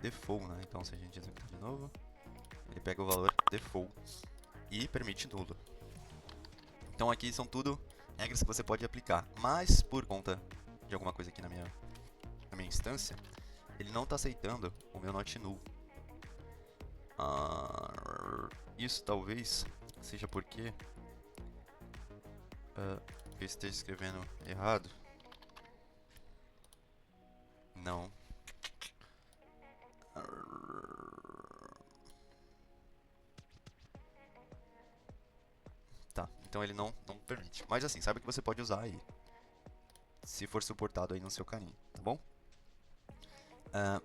default, né? Então se a gente executar de novo, ele pega o valor default e permite nulo. Então aqui são tudo regras que você pode aplicar, mas por conta de alguma coisa aqui na minha instância, ele não está aceitando o meu not null. Isso talvez seja porque eu esteja escrevendo errado. Não. Tá, então ele não permite. Mas assim, saiba que você pode usar aí, se for suportado aí no seu caminho, tá bom?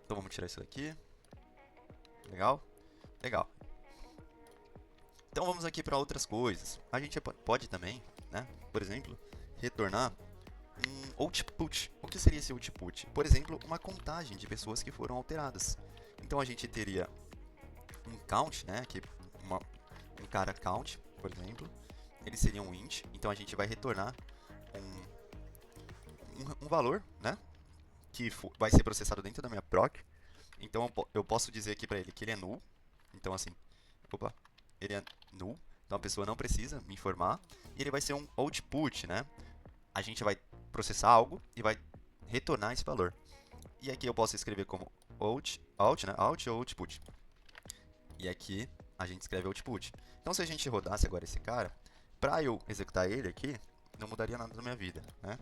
Então vamos tirar isso daqui. Legal? Legal. Então vamos aqui para outras coisas. A gente pode também, né, por exemplo, retornar um output. O que seria esse output? Por exemplo, uma contagem de pessoas que foram alteradas. Então a gente teria um count, né, que um cara count, por exemplo, ele seria um int. Então a gente vai retornar um valor, né, que vai ser processado dentro da minha proc. Então eu posso dizer aqui para ele que ele é null. Então assim, ele é null. Então a pessoa não precisa me informar. E ele vai ser um output, né? A gente vai processar algo e vai retornar esse valor. E aqui eu posso escrever como out, né? Out ou output. E aqui a gente escreve output. Então se a gente rodasse agora esse cara, para eu executar ele aqui, não mudaria nada na minha vida, né?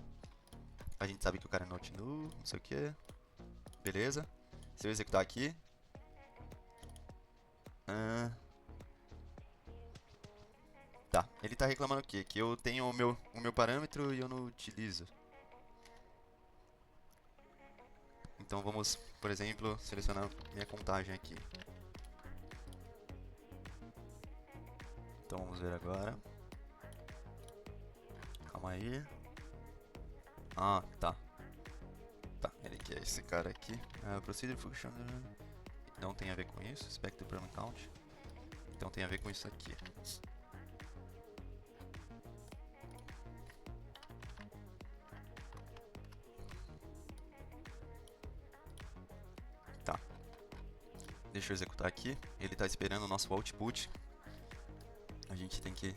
A gente sabe que o cara é not null, não sei o que. Beleza. Se eu executar aqui, tá, ele está reclamando o quê? Que eu tenho o meu parâmetro e eu não utilizo. Então vamos, por exemplo, selecionar minha contagem aqui. Então vamos ver agora. Calma aí. Tá. Tá, ele que é esse cara aqui. Procedure function não tem a ver com isso. Expected parameter count. Então tem a ver com isso aqui. Tá. Deixa eu executar aqui. Ele está esperando o nosso output. A gente tem que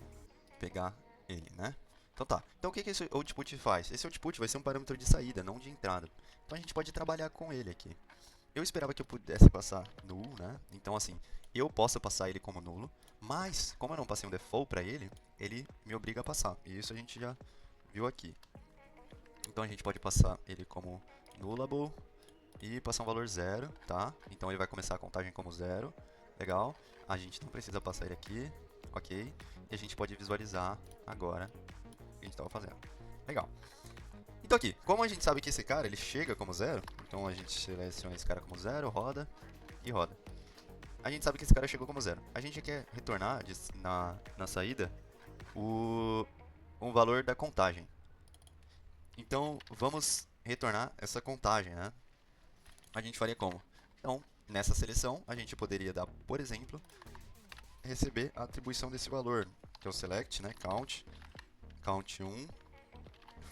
pegar ele, né? Então tá. Então o que esse output faz? Esse output vai ser um parâmetro de saída, não de entrada. Então a gente pode trabalhar com ele aqui. Eu esperava que eu pudesse passar null, né? Então assim, eu posso passar ele como nulo, mas como eu não passei um default para ele, ele me obriga a passar. E isso a gente já viu aqui. Então a gente pode passar ele como nullable e passar um valor 0, tá? Então ele vai começar a contagem como 0. Legal. A gente não precisa passar ele aqui, ok? E a gente pode visualizar agora o que a gente estava fazendo. Legal. Então aqui, como a gente sabe que esse cara ele chega como 0, então a gente seleciona esse cara como 0, roda e roda. A gente sabe que esse cara chegou como 0. A gente quer retornar na saída um valor da contagem. Então vamos retornar essa contagem, né? A gente faria como? Então, nessa seleção, a gente poderia dar, por exemplo, receber a atribuição desse valor, que é o select, né? Count 1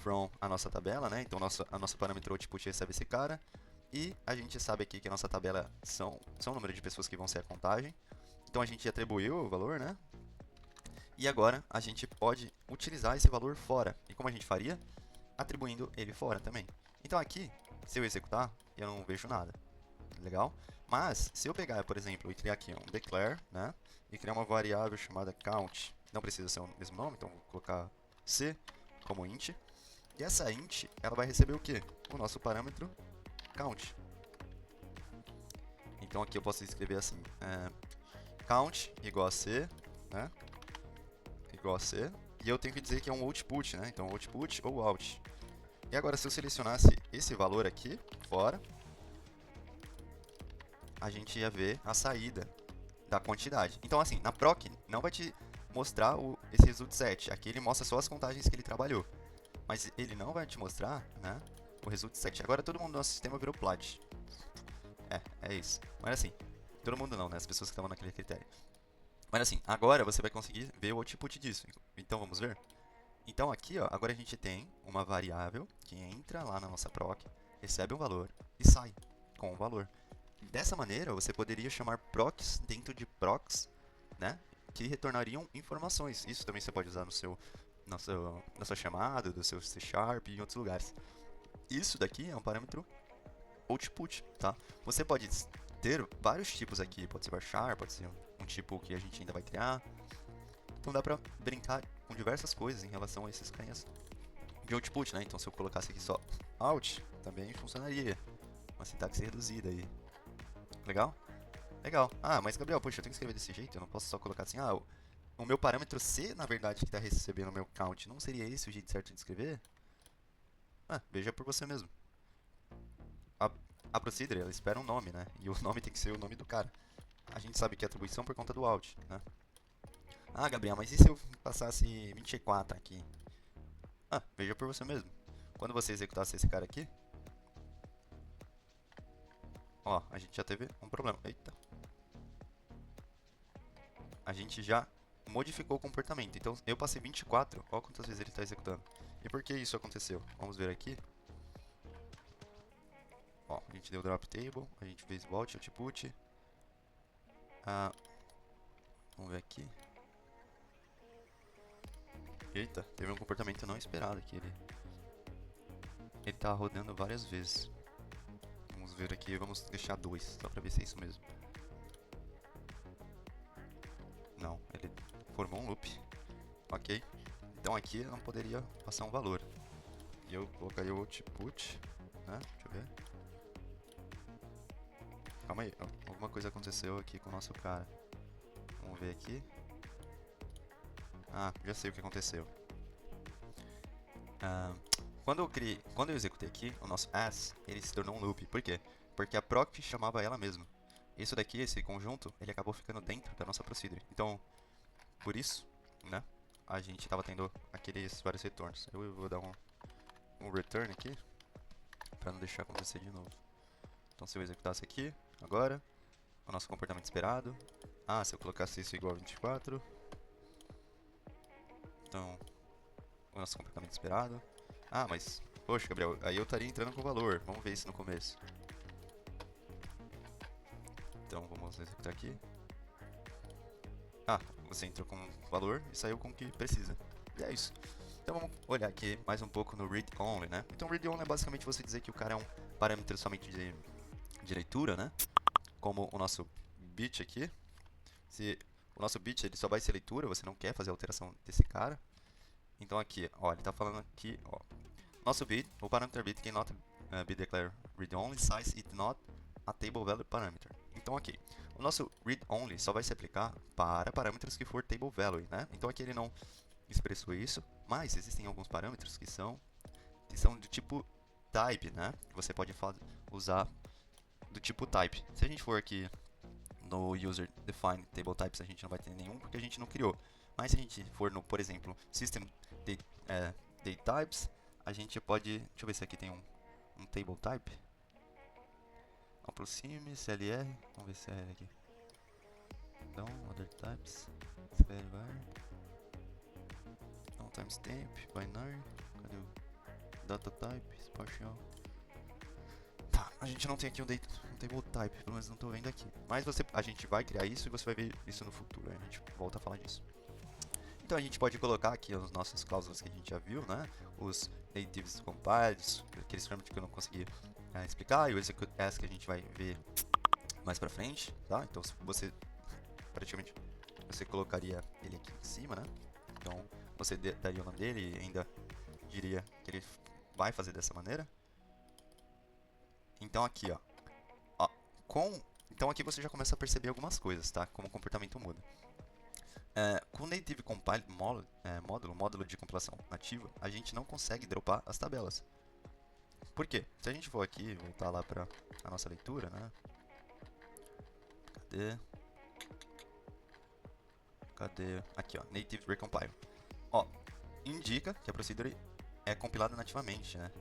from a nossa tabela, né? Então a nossa parâmetro output recebe esse cara. E a gente sabe aqui que a nossa tabela são o número de pessoas que vão ser a contagem. Então a gente atribuiu o valor, né? E agora a gente pode utilizar esse valor fora. E como a gente faria? Atribuindo ele fora também. Então aqui, se eu executar, eu não vejo nada. legal? Mas, se eu pegar, por exemplo, e criar aqui um declare, né? E criar uma variável chamada count, não precisa ser o mesmo nome, então vou colocar c como int. E essa int, ela vai receber o quê? O nosso parâmetro count. Então aqui eu posso escrever assim, count igual a c, né? Igual a c. E eu tenho que dizer que é um output, né? Então output ou out. E agora se eu selecionasse esse valor aqui, fora, a gente ia ver a saída da quantidade. Então assim, na proc não vai te mostrar esse result set. Aqui ele mostra só as contagens que ele trabalhou. Mas ele não vai te mostrar, né, o result set. Agora todo mundo no nosso sistema virou plat. É isso. Mas assim, todo mundo não, né? As pessoas que estavam naquele critério. Mas assim, agora você vai conseguir ver o output disso. Então vamos ver? Então aqui, ó, agora a gente tem uma variável que entra lá na nossa proc, recebe um valor e sai com o valor. Dessa maneira, você poderia chamar procs dentro de procs, né, que retornariam informações. Isso também você pode usar na sua chamada, do seu C# e em outros lugares. Isso daqui é um parâmetro output, tá? Você pode ter vários tipos aqui, pode ser varchar, pode ser um tipo que a gente ainda vai criar. Então dá pra brincar com diversas coisas em relação a esses carinhas de output, né? Então se eu colocasse aqui só out, também funcionaria. Uma sintaxe reduzida aí. Legal? Legal. Ah, mas Gabriel, poxa, eu tenho que escrever desse jeito, eu não posso só colocar assim, o meu parâmetro C, na verdade, que está recebendo o meu count, não seria esse o jeito certo de escrever? Veja por você mesmo. A procedure, ela espera um nome, né? E o nome tem que ser o nome do cara. A gente sabe que é atribuição por conta do out, né? Ah, Gabriel, mas e se eu passasse 24 aqui? Veja por você mesmo. Quando você executasse esse cara aqui, ó, a gente já teve um problema. Eita. A gente já modificou o comportamento. Então, eu passei 24, olha quantas vezes ele está executando. E por que isso aconteceu? Vamos ver aqui. Ó, a gente deu drop table, a gente fez volt, output. Vamos ver aqui. Eita, teve um comportamento não esperado aqui. Ele tá rodando várias vezes. Vamos ver aqui, vamos deixar 2, só pra ver se é isso mesmo. Não, ele formou um loop. Ok. Então aqui eu não poderia passar um valor. E eu colocaria o output, né? Deixa eu ver. Calma aí, alguma coisa aconteceu aqui com o nosso cara. Vamos ver aqui. Já sei o que aconteceu. Quando eu executei aqui, o nosso as, ele se tornou um loop. Por quê? Porque a proc chamava ela mesma. Isso daqui, esse conjunto, ele acabou ficando dentro da nossa procedure. Então, por isso, né, a gente estava tendo aqueles vários retornos. Eu vou dar um return aqui, para não deixar acontecer de novo. Então, se eu executasse aqui, agora, o nosso comportamento esperado. Se eu colocasse isso igual a 24. Então, o nosso comportamento esperado. Mas, poxa, Gabriel, aí eu estaria entrando com o valor. Vamos ver isso no começo. Então, vamos executar aqui. Você entrou com o valor e saiu com o que precisa. E é isso. Então, vamos olhar aqui mais um pouco no read-only, né? Então, read-only é basicamente você dizer que o cara é um parâmetro somente de leitura, né? Como o nosso bit aqui. Se o nosso bit ele só vai ser leitura, você não quer fazer alteração desse cara. Então aqui, ó, ele está falando aqui, ó, nosso bit, o parameter bit cannot be declared read-only size it not a table value parameter. Então aqui, o nosso read-only só vai se aplicar para parâmetros que for table value, né? Então aqui ele não expressou isso, mas existem alguns parâmetros que são do tipo type, né? Você pode usar do tipo type. Se a gente for aqui no user define table types, a gente não vai ter nenhum porque a gente não criou. Mas se a gente for no, por exemplo, system date types, a gente pode, deixa eu ver se aqui tem um table type. Aproxime, CLR, vamos ver se é aqui. Então, other types, var, não timestamp, binary, cadê o data type, partial. A gente não tem aqui um table type, pelo menos não estou vendo aqui. Mas a gente vai criar isso e você vai ver isso no futuro, a gente volta a falar disso. Então a gente pode colocar aqui as nossas cláusulas que a gente já viu, né? Os natives compiles, aqueles frameworks que eu não consegui explicar, e o execute as que a gente vai ver mais pra frente, tá? Então você praticamente você colocaria ele aqui em cima, né? Então você daria o nome dele e ainda diria que ele vai fazer dessa maneira. Então aqui, ó, então aqui você já começa a perceber algumas coisas, tá? Como o comportamento muda. Com o Native Compile módulo de compilação nativa, a gente não consegue dropar as tabelas. Por quê? Se a gente for aqui, voltar lá para a nossa leitura, né? Cadê? Aqui, ó, Native Recompile. Ó, indica que a procedure é compilada nativamente, né?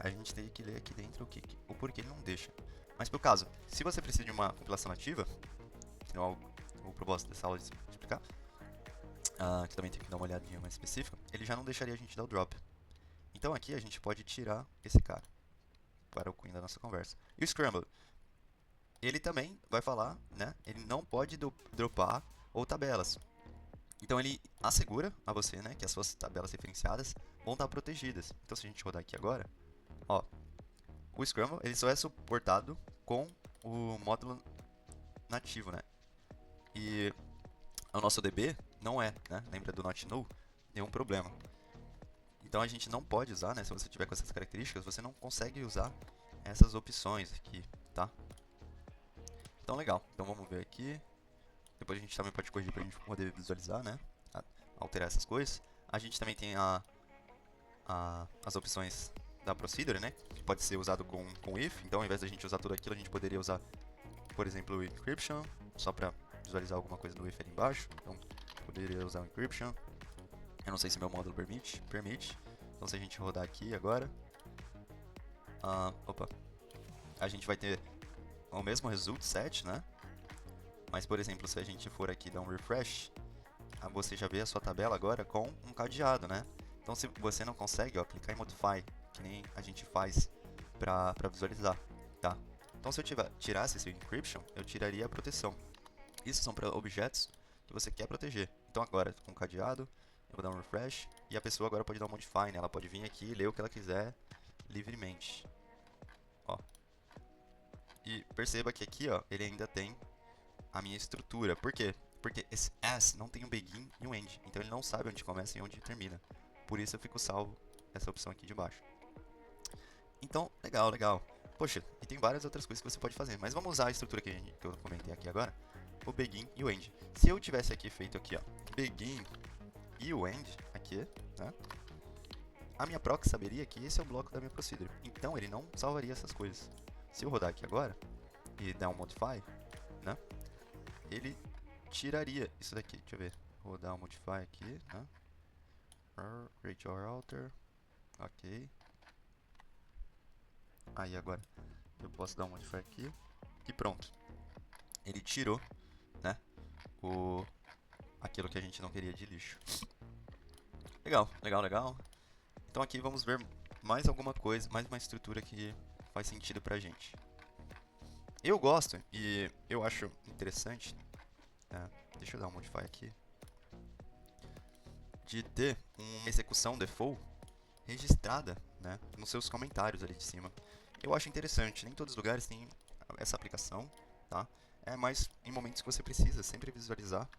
A gente tem que ler aqui dentro o porquê ele não deixa. Mas por caso, se você precisa de uma compilação nativa, que não é o propósito dessa aula de explicar, que também tem que dar uma olhadinha mais específica, ele já não deixaria a gente dar o drop. Então aqui a gente pode tirar esse cara para o cunho da nossa conversa. E o Scramble, ele também vai falar, né? Ele não pode dropar ou tabelas. Então ele assegura a você, né, que as suas tabelas referenciadas vão estar protegidas. Então se a gente rodar aqui agora, ó, o Scramble ele só é suportado com o módulo nativo, né? E o nosso DB não é, né? Lembra do not null? Nenhum problema. Então a gente não pode usar, né? Se você tiver com essas características, você não consegue usar essas opções aqui, tá? Então legal. Então vamos ver aqui. Depois a gente também pode corrigir para a gente poder visualizar, né? Alterar essas coisas. A gente também tem as opções da procedure, né? Que pode ser usado com if. Então ao invés da gente usar tudo aquilo, a gente poderia usar, por exemplo, o encryption, só para visualizar alguma coisa do if ali embaixo. Então poderia usar o encryption. Eu não sei se meu módulo permite. Então se a gente rodar aqui agora, a gente vai ter o mesmo result set, né? Mas por exemplo, se a gente for aqui dar um refresh, você já vê a sua tabela agora com um cadeado, né? Então se você não consegue, ó, clicar em modify, que nem a gente faz para visualizar, tá? Então se eu tirasse esse encryption, eu tiraria a proteção. Isso são para objetos que você quer proteger. Então agora, com o cadeado, eu vou dar um refresh e a pessoa agora pode dar um modify, né? Ela pode vir aqui e ler o que ela quiser livremente. Ó. E perceba que aqui, ó, ele ainda tem a minha estrutura. Por quê? Porque esse as não tem um begin e um end. Então ele não sabe onde começa e onde termina. Por isso eu fico salvo essa opção aqui de baixo. Então, legal. Poxa, e tem várias outras coisas que você pode fazer. Mas vamos usar a estrutura que eu comentei aqui agora. O begin e o end. Se eu tivesse aqui feito aqui, ó, begin e o end, aqui, né? A minha proc saberia que esse é o bloco da minha procedure. Então ele não salvaria essas coisas. Se eu rodar aqui agora e dar um modify, né? Ele tiraria isso daqui. Deixa eu ver. Vou dar um modify aqui, né? Create your alter. Ok. Aí agora eu posso dar um modify aqui. E pronto. Ele tirou, né? Aquilo que a gente não queria de lixo. Legal. Então aqui vamos ver mais alguma coisa, mais uma estrutura que faz sentido pra gente. Eu gosto e eu acho interessante, deixa eu dar um modify aqui, de ter uma execução default registrada, né, nos seus comentários ali de cima. Eu acho interessante, nem todos os lugares têm essa aplicação, tá? Mas em momentos que você precisa sempre visualizar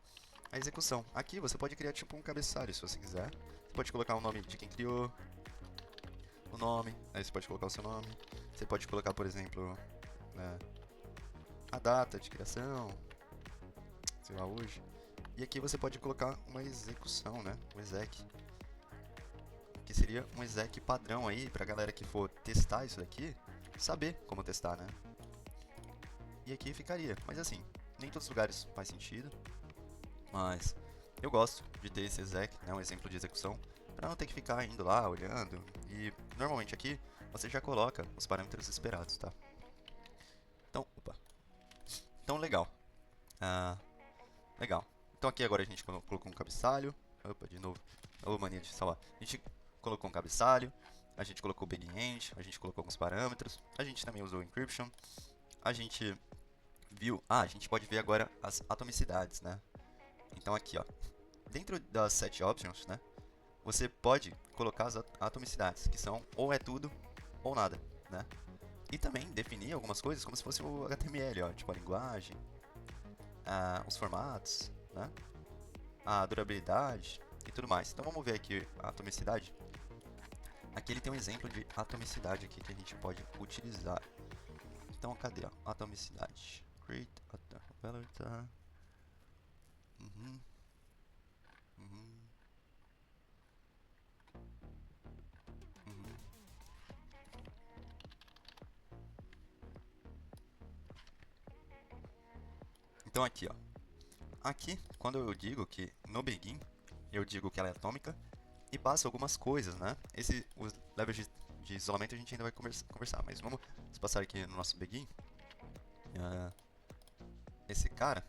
a execução. Aqui você pode criar tipo um cabeçalho se você quiser. Você pode colocar o nome de quem criou, o nome, aí você pode colocar o seu nome. Você pode colocar, por exemplo, né, a data de criação, sei lá, hoje. E aqui você pode colocar uma execução, né, um exec, que seria um exec padrão aí pra galera que for testar isso daqui, saber como testar, né. E aqui ficaria, mas assim, nem todos os lugares faz sentido, mas eu gosto de ter esse exec, né, um exemplo de execução, para não ter que ficar indo lá, olhando, e normalmente aqui você já coloca os parâmetros esperados, tá? Então legal. Legal. Então aqui agora a gente colocou um cabeçalho, de novo, mania de salvar. A gente colocou um cabeçalho, a gente colocou o begin end, a gente colocou alguns parâmetros, a gente também usou o encryption, a gente viu, a gente pode ver agora as atomicidades, né? Então aqui, ó, dentro das set options, né, você pode colocar as atomicidades, que são ou é tudo ou nada, né? E também definir algumas coisas como se fosse o HTML, ó, tipo a linguagem, os formatos, né? A durabilidade e tudo mais. Então vamos ver aqui a atomicidade. Aqui ele tem um exemplo de atomicidade aqui que a gente pode utilizar. Então cadê? Ó? Atomicidade. Create value. Uhum. Uhum. Uhum. Então aqui, ó. Aqui, quando eu digo que no begin, eu digo que ela é atômica e passa algumas coisas, né? Os levels de isolamento a gente ainda vai conversar, mas vamos passar aqui no nosso begin. Esse cara.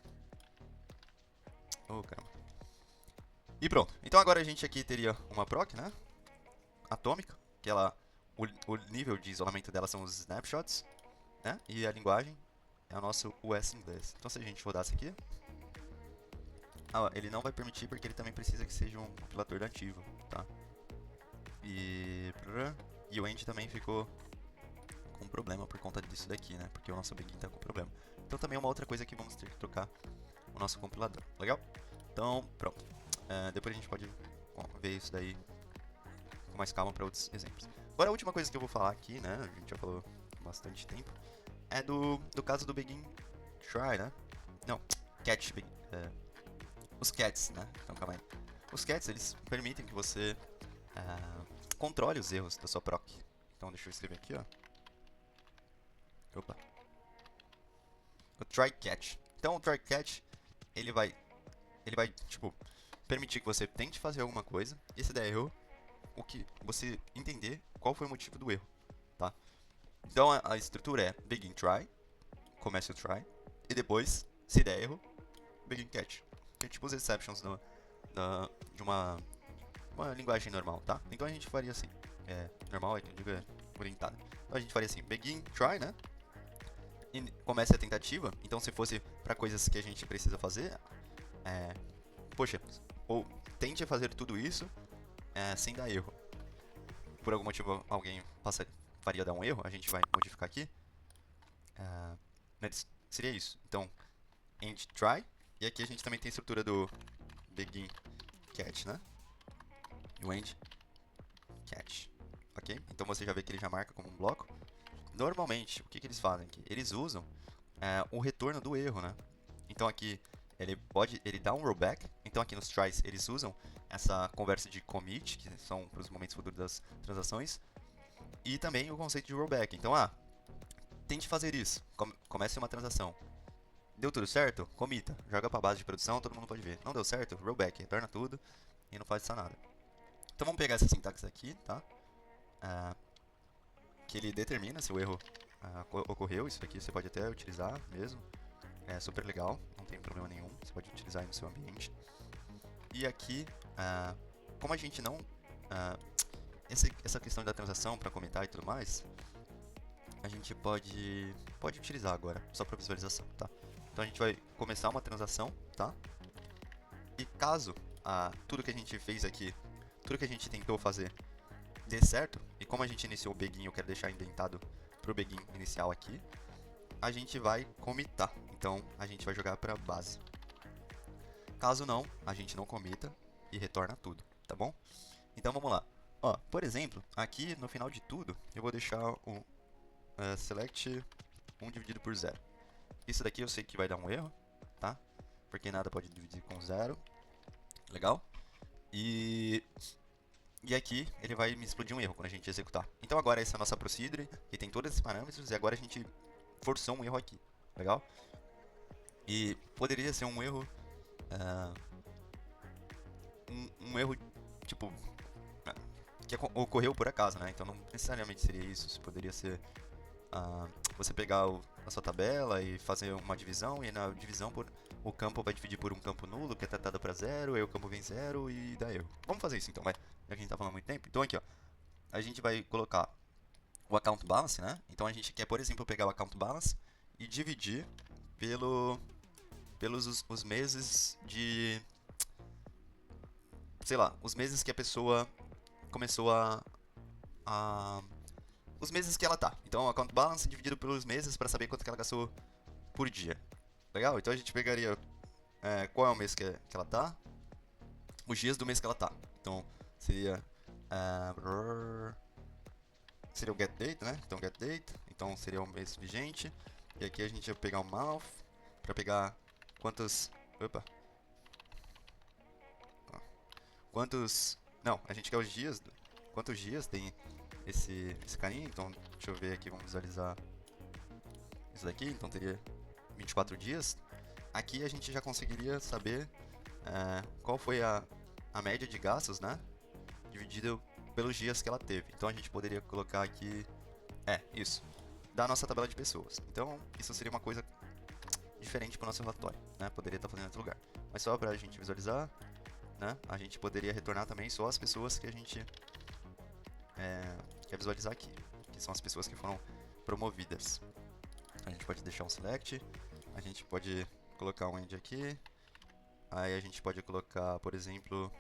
Oh, caramba. E pronto. Então agora a gente aqui teria uma proc, né? Atômica, que ela, o nível de isolamento dela são os snapshots, né? E a linguagem é o nosso US inglês. Então se a gente rodasse aqui, ele não vai permitir porque ele também precisa que seja um compilador nativo, tá? E o end também ficou com problema por conta disso daqui, né? Porque o nosso begin tá com problema. Então também é uma outra coisa que vamos ter que trocar o nosso compilador, legal? Então, pronto. Depois a gente pode ver isso daí com mais calma para outros exemplos. Agora a última coisa que eu vou falar aqui, né? A gente já falou bastante tempo. É do caso do begin try, né? Não, catch begin. Os cats, né? Então calma aí. Os cats, eles permitem que você controle os erros da sua proc. Então deixa eu escrever aqui, ó. Opa. O try catch. Então o try catch, ele vai tipo permitir que você tente fazer alguma coisa e se der erro, você entender qual foi o motivo do erro, tá? Então a estrutura é begin try, comece o try e depois, se der erro, begin catch. Que é tipo os exceptions de uma linguagem normal, tá? Então a gente faria assim, normal é que eu digo orientada. Então a gente faria assim, begin try, né? E comece a tentativa. Então se fosse para coisas que a gente precisa fazer, poxa, ou tente fazer tudo isso sem dar erro. Por algum motivo alguém faria dar um erro, a gente vai modificar aqui. Seria isso. Então, end try. E aqui a gente também tem a estrutura do begin catch, né? E o end catch. Ok? Então você já vê que ele já marca como um bloco. Normalmente, o que eles fazem aqui? Eles usam o retorno do erro, né? Então aqui ele dá um rollback. Então aqui nos tries eles usam essa conversa de commit, que são para os momentos futuros das transações, e também o conceito de rollback. Então, tente fazer isso. Comece uma transação. Deu tudo certo? Comita. Joga para a base de produção, todo mundo pode ver. Não deu certo? Rollback. Retorna tudo e não faz nada. Então vamos pegar essa sintaxe aqui, tá? Que ele determina se o erro ocorreu. Isso aqui você pode até utilizar mesmo. É super legal, não tem problema nenhum. Você pode utilizar aí no seu ambiente. E aqui, como a gente não... essa questão da transação para comentar e tudo mais, a gente pode utilizar agora, só para visualização, tá? Então a gente vai começar uma transação, tá? E caso tudo que a gente fez aqui, tudo que a gente tentou fazer dê certo, e como a gente iniciou o begin, eu quero deixar indentado pro begin inicial aqui, a gente vai commitar. Então a gente vai jogar para base. Caso não, a gente não comita e retorna tudo, tá bom? Então vamos lá. Ó, por exemplo, aqui no final de tudo, eu vou deixar o select 1 dividido por 0. Isso daqui eu sei que vai dar um erro, tá? Porque nada pode dividir com 0. Legal? E aqui ele vai me explodir um erro quando a gente executar. Então agora essa é a nossa procedure, que tem todos esses parâmetros, e agora a gente forçou um erro aqui. Legal? E poderia ser um erro... um erro, tipo... que ocorreu por acaso, né? Então não necessariamente seria isso. Isso poderia ser... você pegar a sua tabela e fazer uma divisão, e na divisão o campo vai dividir por um campo nulo, que é tratado para 0, aí o campo vem 0 e dá erro. Vamos fazer isso então, vai. Já que a gente tá falando há muito tempo. Então aqui, ó, a gente vai colocar o account balance, né? Então a gente quer, por exemplo, pegar o account balance e dividir pelos os meses de... sei lá, os meses que a pessoa começou a os meses que ela tá. Então, account balance dividido pelos meses para saber quanto que ela gastou por dia. Legal? Então a gente pegaria qual é o mês que ela tá, os dias do mês que ela tá. Então seria seria o get date, né? Então get date, então seria o mês vigente. E aqui a gente vai pegar o month para pegar quantos, opa, não, a gente quer os dias, quantos dias tem esse carinha. Então deixa eu ver aqui, vamos visualizar isso daqui. Então teria 24 dias. Aqui a gente já conseguiria saber qual foi a média de gastos, né? Dividido pelos dias que ela teve. Então a gente poderia colocar aqui, isso, da nossa tabela de pessoas. Então isso seria uma coisa diferente para o nosso relatório, né? Poderia estar fazendo em outro lugar. Mas só para a gente visualizar, né? A gente poderia retornar também só as pessoas que a gente quer visualizar aqui, que são as pessoas que foram promovidas. A gente pode deixar um select, a gente pode colocar um end aqui, aí a gente pode colocar, por exemplo,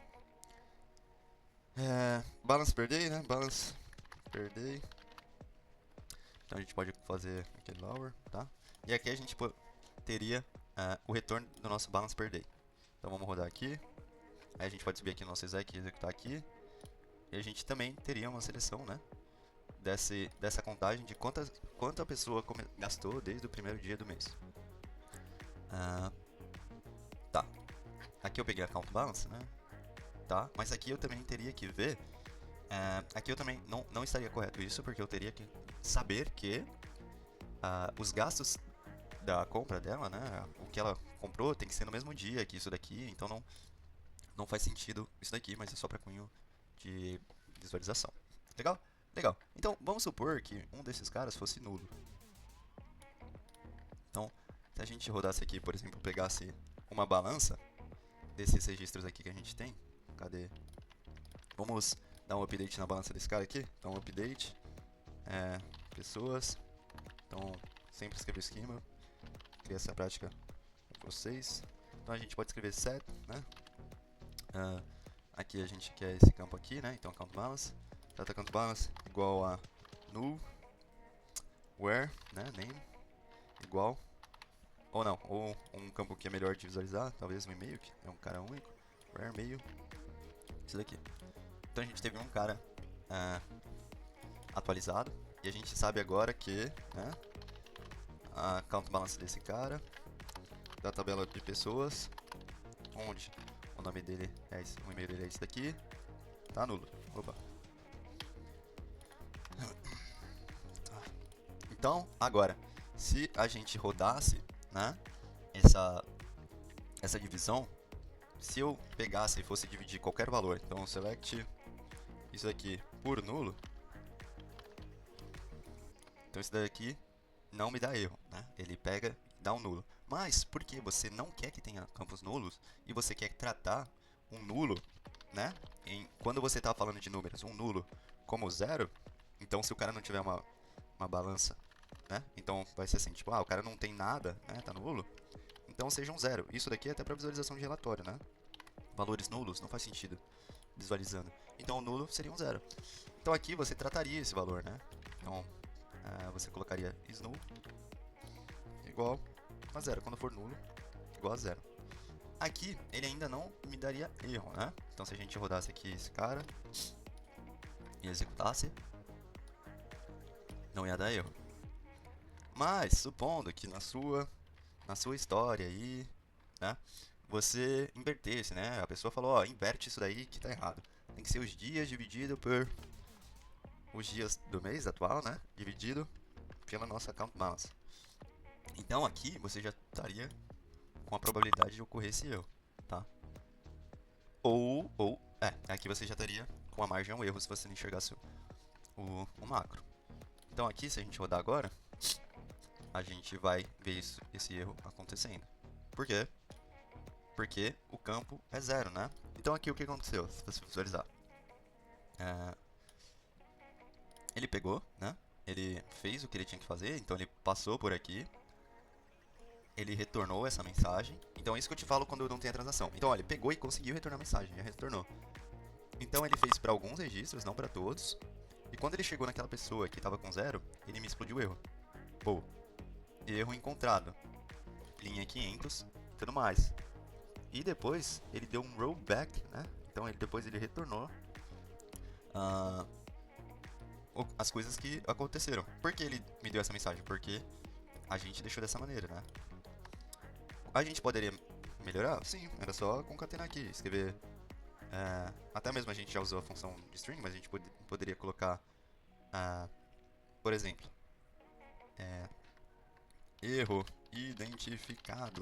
balance per day, né? Balance per day. Então a gente pode fazer aqui lower, tá? E aqui a gente teria o retorno do nosso balance per day. Então vamos rodar aqui. Aí a gente pode subir aqui no nosso exec e executar aqui. E a gente também teria uma seleção, né? Dessa contagem de quanto a pessoa gastou desde o primeiro dia do mês. Tá. Aqui eu peguei a account balance, né? Tá. Mas aqui eu também teria que ver. Aqui eu também não estaria correto isso, porque eu teria que saber que os gastos da compra dela, né? O que ela comprou tem que ser no mesmo dia que isso daqui. Então não faz sentido isso daqui, mas é só para cunho de visualização. Legal? Legal. Então, vamos supor que um desses caras fosse nulo. Então, se a gente rodasse aqui, por exemplo, pegasse uma balança desses registros aqui que a gente tem. Cadê? Vamos dar um update na balança desse cara aqui. Então, update. Pessoas. Então, sempre escrever o esquema. Criar essa prática com vocês. Então, a gente pode escrever set, né? Aqui a gente quer esse campo aqui, né? Então, account balance. Data account balance igual a null where, né? Name igual, ou não, ou um campo que é melhor de visualizar, talvez um e-mail, que é um cara único, where e-mail, isso daqui. Então a gente teve um cara atualizado, e a gente sabe agora que, né, a account balance desse cara, da tabela de pessoas, onde o nome dele é esse, o e-mail dele é esse daqui, tá nulo. Opa. Então, agora, se a gente rodasse, né, essa divisão, se eu pegasse e fosse dividir qualquer valor, então select isso aqui por nulo, então isso daqui não me dá erro, né? Ele pega e dá um nulo. Mas porque você não quer que tenha campos nulos e você quer tratar um nulo, né? Quando você está falando de números, um nulo como zero, então se o cara não tiver uma balança, né? Então vai ser assim, tipo, o cara não tem nada, né? Tá nulo. Então seja um zero. Isso daqui é até para visualização de relatório, né? Valores nulos não faz sentido visualizando. Então o nulo seria um zero. Então aqui você trataria esse valor, né? Então você colocaria isNull igual a zero. Quando for nulo, igual a zero. Aqui ele ainda não me daria erro, né? Então se a gente rodasse aqui esse cara e executasse, não ia dar erro. Mas supondo que na sua história aí, né, você invertesse, né? A pessoa falou, ó, inverte isso daí que tá errado. Tem que ser os dias dividido por os dias do mês atual, né? Dividido pela nossa account balance. Então aqui você já estaria com a probabilidade de ocorrer esse erro, tá? Aqui você já estaria com a margem ao erro se você não enxergasse o macro. Então aqui, se a gente rodar agora, a gente vai ver esse erro acontecendo. Por quê? Porque o campo é zero, né? Então aqui o que aconteceu, se você visualizar. Ele pegou, né? Ele fez o que ele tinha que fazer, então ele passou por aqui. Ele retornou essa mensagem. Então é isso que eu te falo quando não tem a transação. Então olha, ele pegou e conseguiu retornar a mensagem, já retornou. Então ele fez para alguns registros, não para todos. E quando ele chegou naquela pessoa que estava com 0, ele me explodiu o erro. Pô, erro encontrado. Linha 500 e tudo mais. E depois ele deu um rollback, né? Então depois ele retornou uh, as coisas que aconteceram. Por que ele me deu essa mensagem? Porque a gente deixou dessa maneira, né? A gente poderia melhorar? Sim, era só concatenar aqui, escrever. Até mesmo a gente já usou a função de string, mas a gente poderia colocar, por exemplo, erro identificado.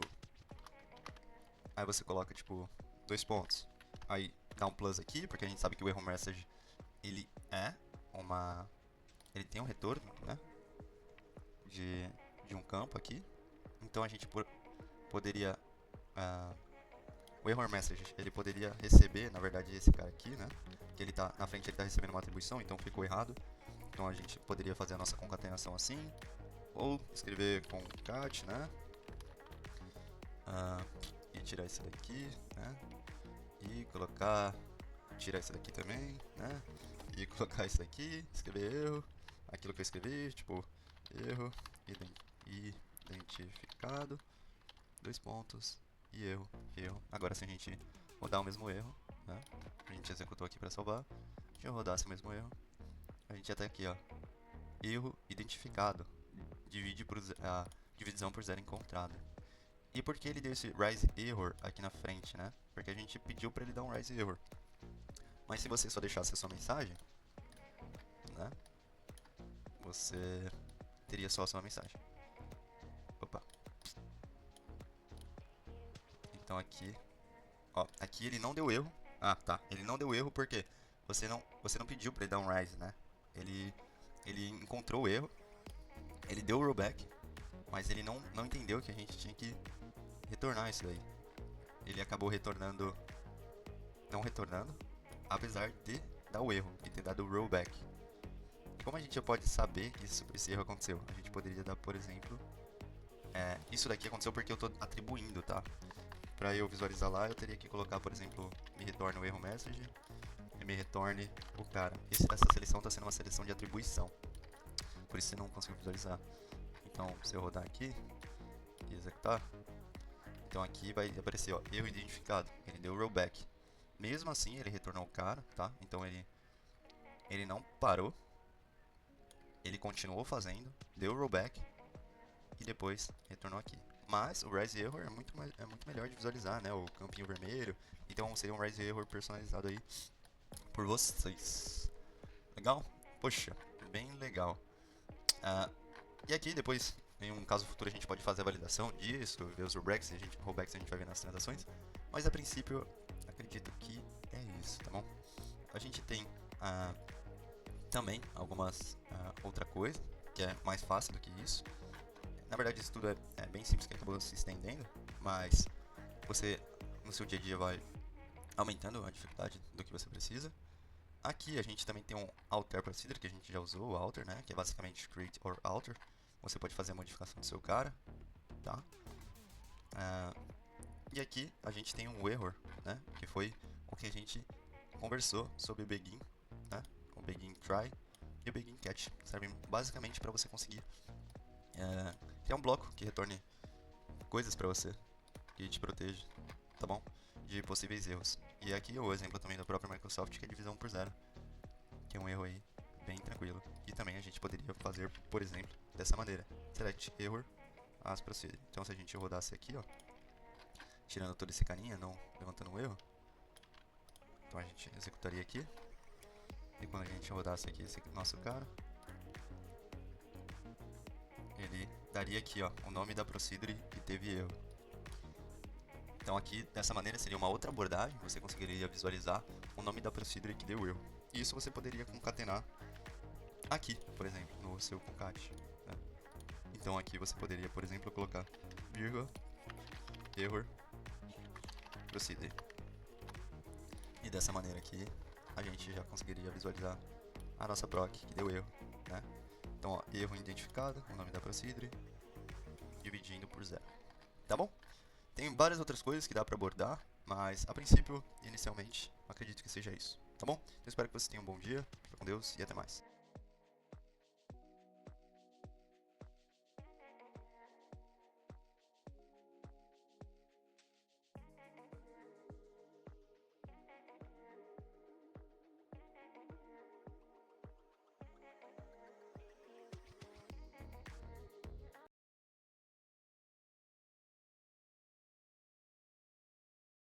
Aí você coloca tipo 2 pontos. Aí dá um plus aqui, porque a gente sabe que o erro message ele ele tem um retorno, né? De um campo aqui. Então a gente poderia o error message ele poderia receber, na verdade, esse cara aqui, né? Que ele tá na frente, ele tá recebendo uma atribuição, então ficou errado. Então a gente poderia fazer a nossa concatenação assim, ou escrever concat, né? E tirar isso daqui, né? E colocar, tirar isso daqui também, né? E colocar isso daqui, escrever erro, aquilo que eu escrevi, tipo erro identificado, 2 pontos e erro. Agora se a gente rodar o mesmo erro, né? A gente executou aqui para salvar. Se eu rodasse o mesmo erro, a gente até aqui, ó, erro identificado, divisão por 0 encontrada. E por que ele deu esse rise error aqui na frente, né? Porque a gente pediu para ele dar um rise error. Mas se você só deixasse a sua mensagem, né? Você teria só a sua mensagem. Opa. Então aqui, ó, aqui ele não deu erro. Ah, tá. Ele não deu erro porque você não pediu para ele dar um rise, né? Ele encontrou o erro, ele deu o rollback, mas ele não entendeu que a gente tinha que retornar isso daí. Ele acabou não retornando, apesar de dar o erro, de ter dado o rollback. E como a gente já pode saber que esse erro aconteceu? A gente poderia dar, por exemplo, isso daqui aconteceu porque eu estou atribuindo, tá? Para eu visualizar lá, eu teria que colocar, por exemplo, me retorne o erro message e me retorne o cara. Essa seleção está sendo uma seleção de atribuição, por isso você não conseguiu visualizar. Então, se eu rodar aqui e executar, então aqui vai aparecer, ó, erro identificado. Ele deu rollback. Mesmo assim, ele retornou o cara, tá? Então ele não parou. Ele continuou fazendo, deu rollback e depois retornou aqui. Mas o rise error é muito melhor de visualizar, né? O campinho vermelho. Então seria um rise error personalizado aí por vocês. Legal? Poxa, bem legal. E aqui depois, em um caso futuro, a gente pode fazer a validação disso, ver os rollbacks, a gente vai ver nas transações. Mas a princípio, acredito que é isso, tá bom? A gente tem também algumas outra coisa que é mais fácil do que isso. Na verdade, isso tudo é bem simples, que acabou se estendendo, mas você no seu dia a dia vai aumentando a dificuldade do que você precisa. Aqui a gente também tem um alter procedure, que a gente já usou, o alter, né, que é basicamente create or alter. Você pode fazer a modificação do seu cara, tá? E aqui a gente tem um error, né, que foi o que a gente conversou sobre o begin, né, o begin try e o begin catch. Servem basicamente para você conseguir criar um bloco que retorne coisas para você, que te proteja, tá bom? De possíveis erros. E aqui o exemplo também da própria Microsoft, que é divisão por 0, que é um erro aí bem tranquilo. E também a gente poderia fazer, por exemplo, dessa maneira: select error as procedure. Então se a gente rodasse aqui, ó, tirando todo esse carinha, não levantando um erro, então a gente executaria aqui. E quando a gente rodasse aqui esse nosso cara, ele daria aqui, ó, o nome da procedure que teve erro. Então aqui, dessa maneira, seria uma outra abordagem, você conseguiria visualizar o nome da procedure que deu erro. E isso você poderia concatenar aqui, por exemplo, no seu concat, né? Então aqui você poderia, por exemplo, colocar vírgula, error, procedure. E dessa maneira aqui, a gente já conseguiria visualizar a nossa proc que deu erro, né? Então, ó, erro identificado, o nome da procedure, dividindo por 0. Tá bom? Tem várias outras coisas que dá para abordar, mas a princípio, inicialmente, acredito que seja isso. Tá bom? Eu espero que vocês tenham um bom dia, fica com Deus e até mais.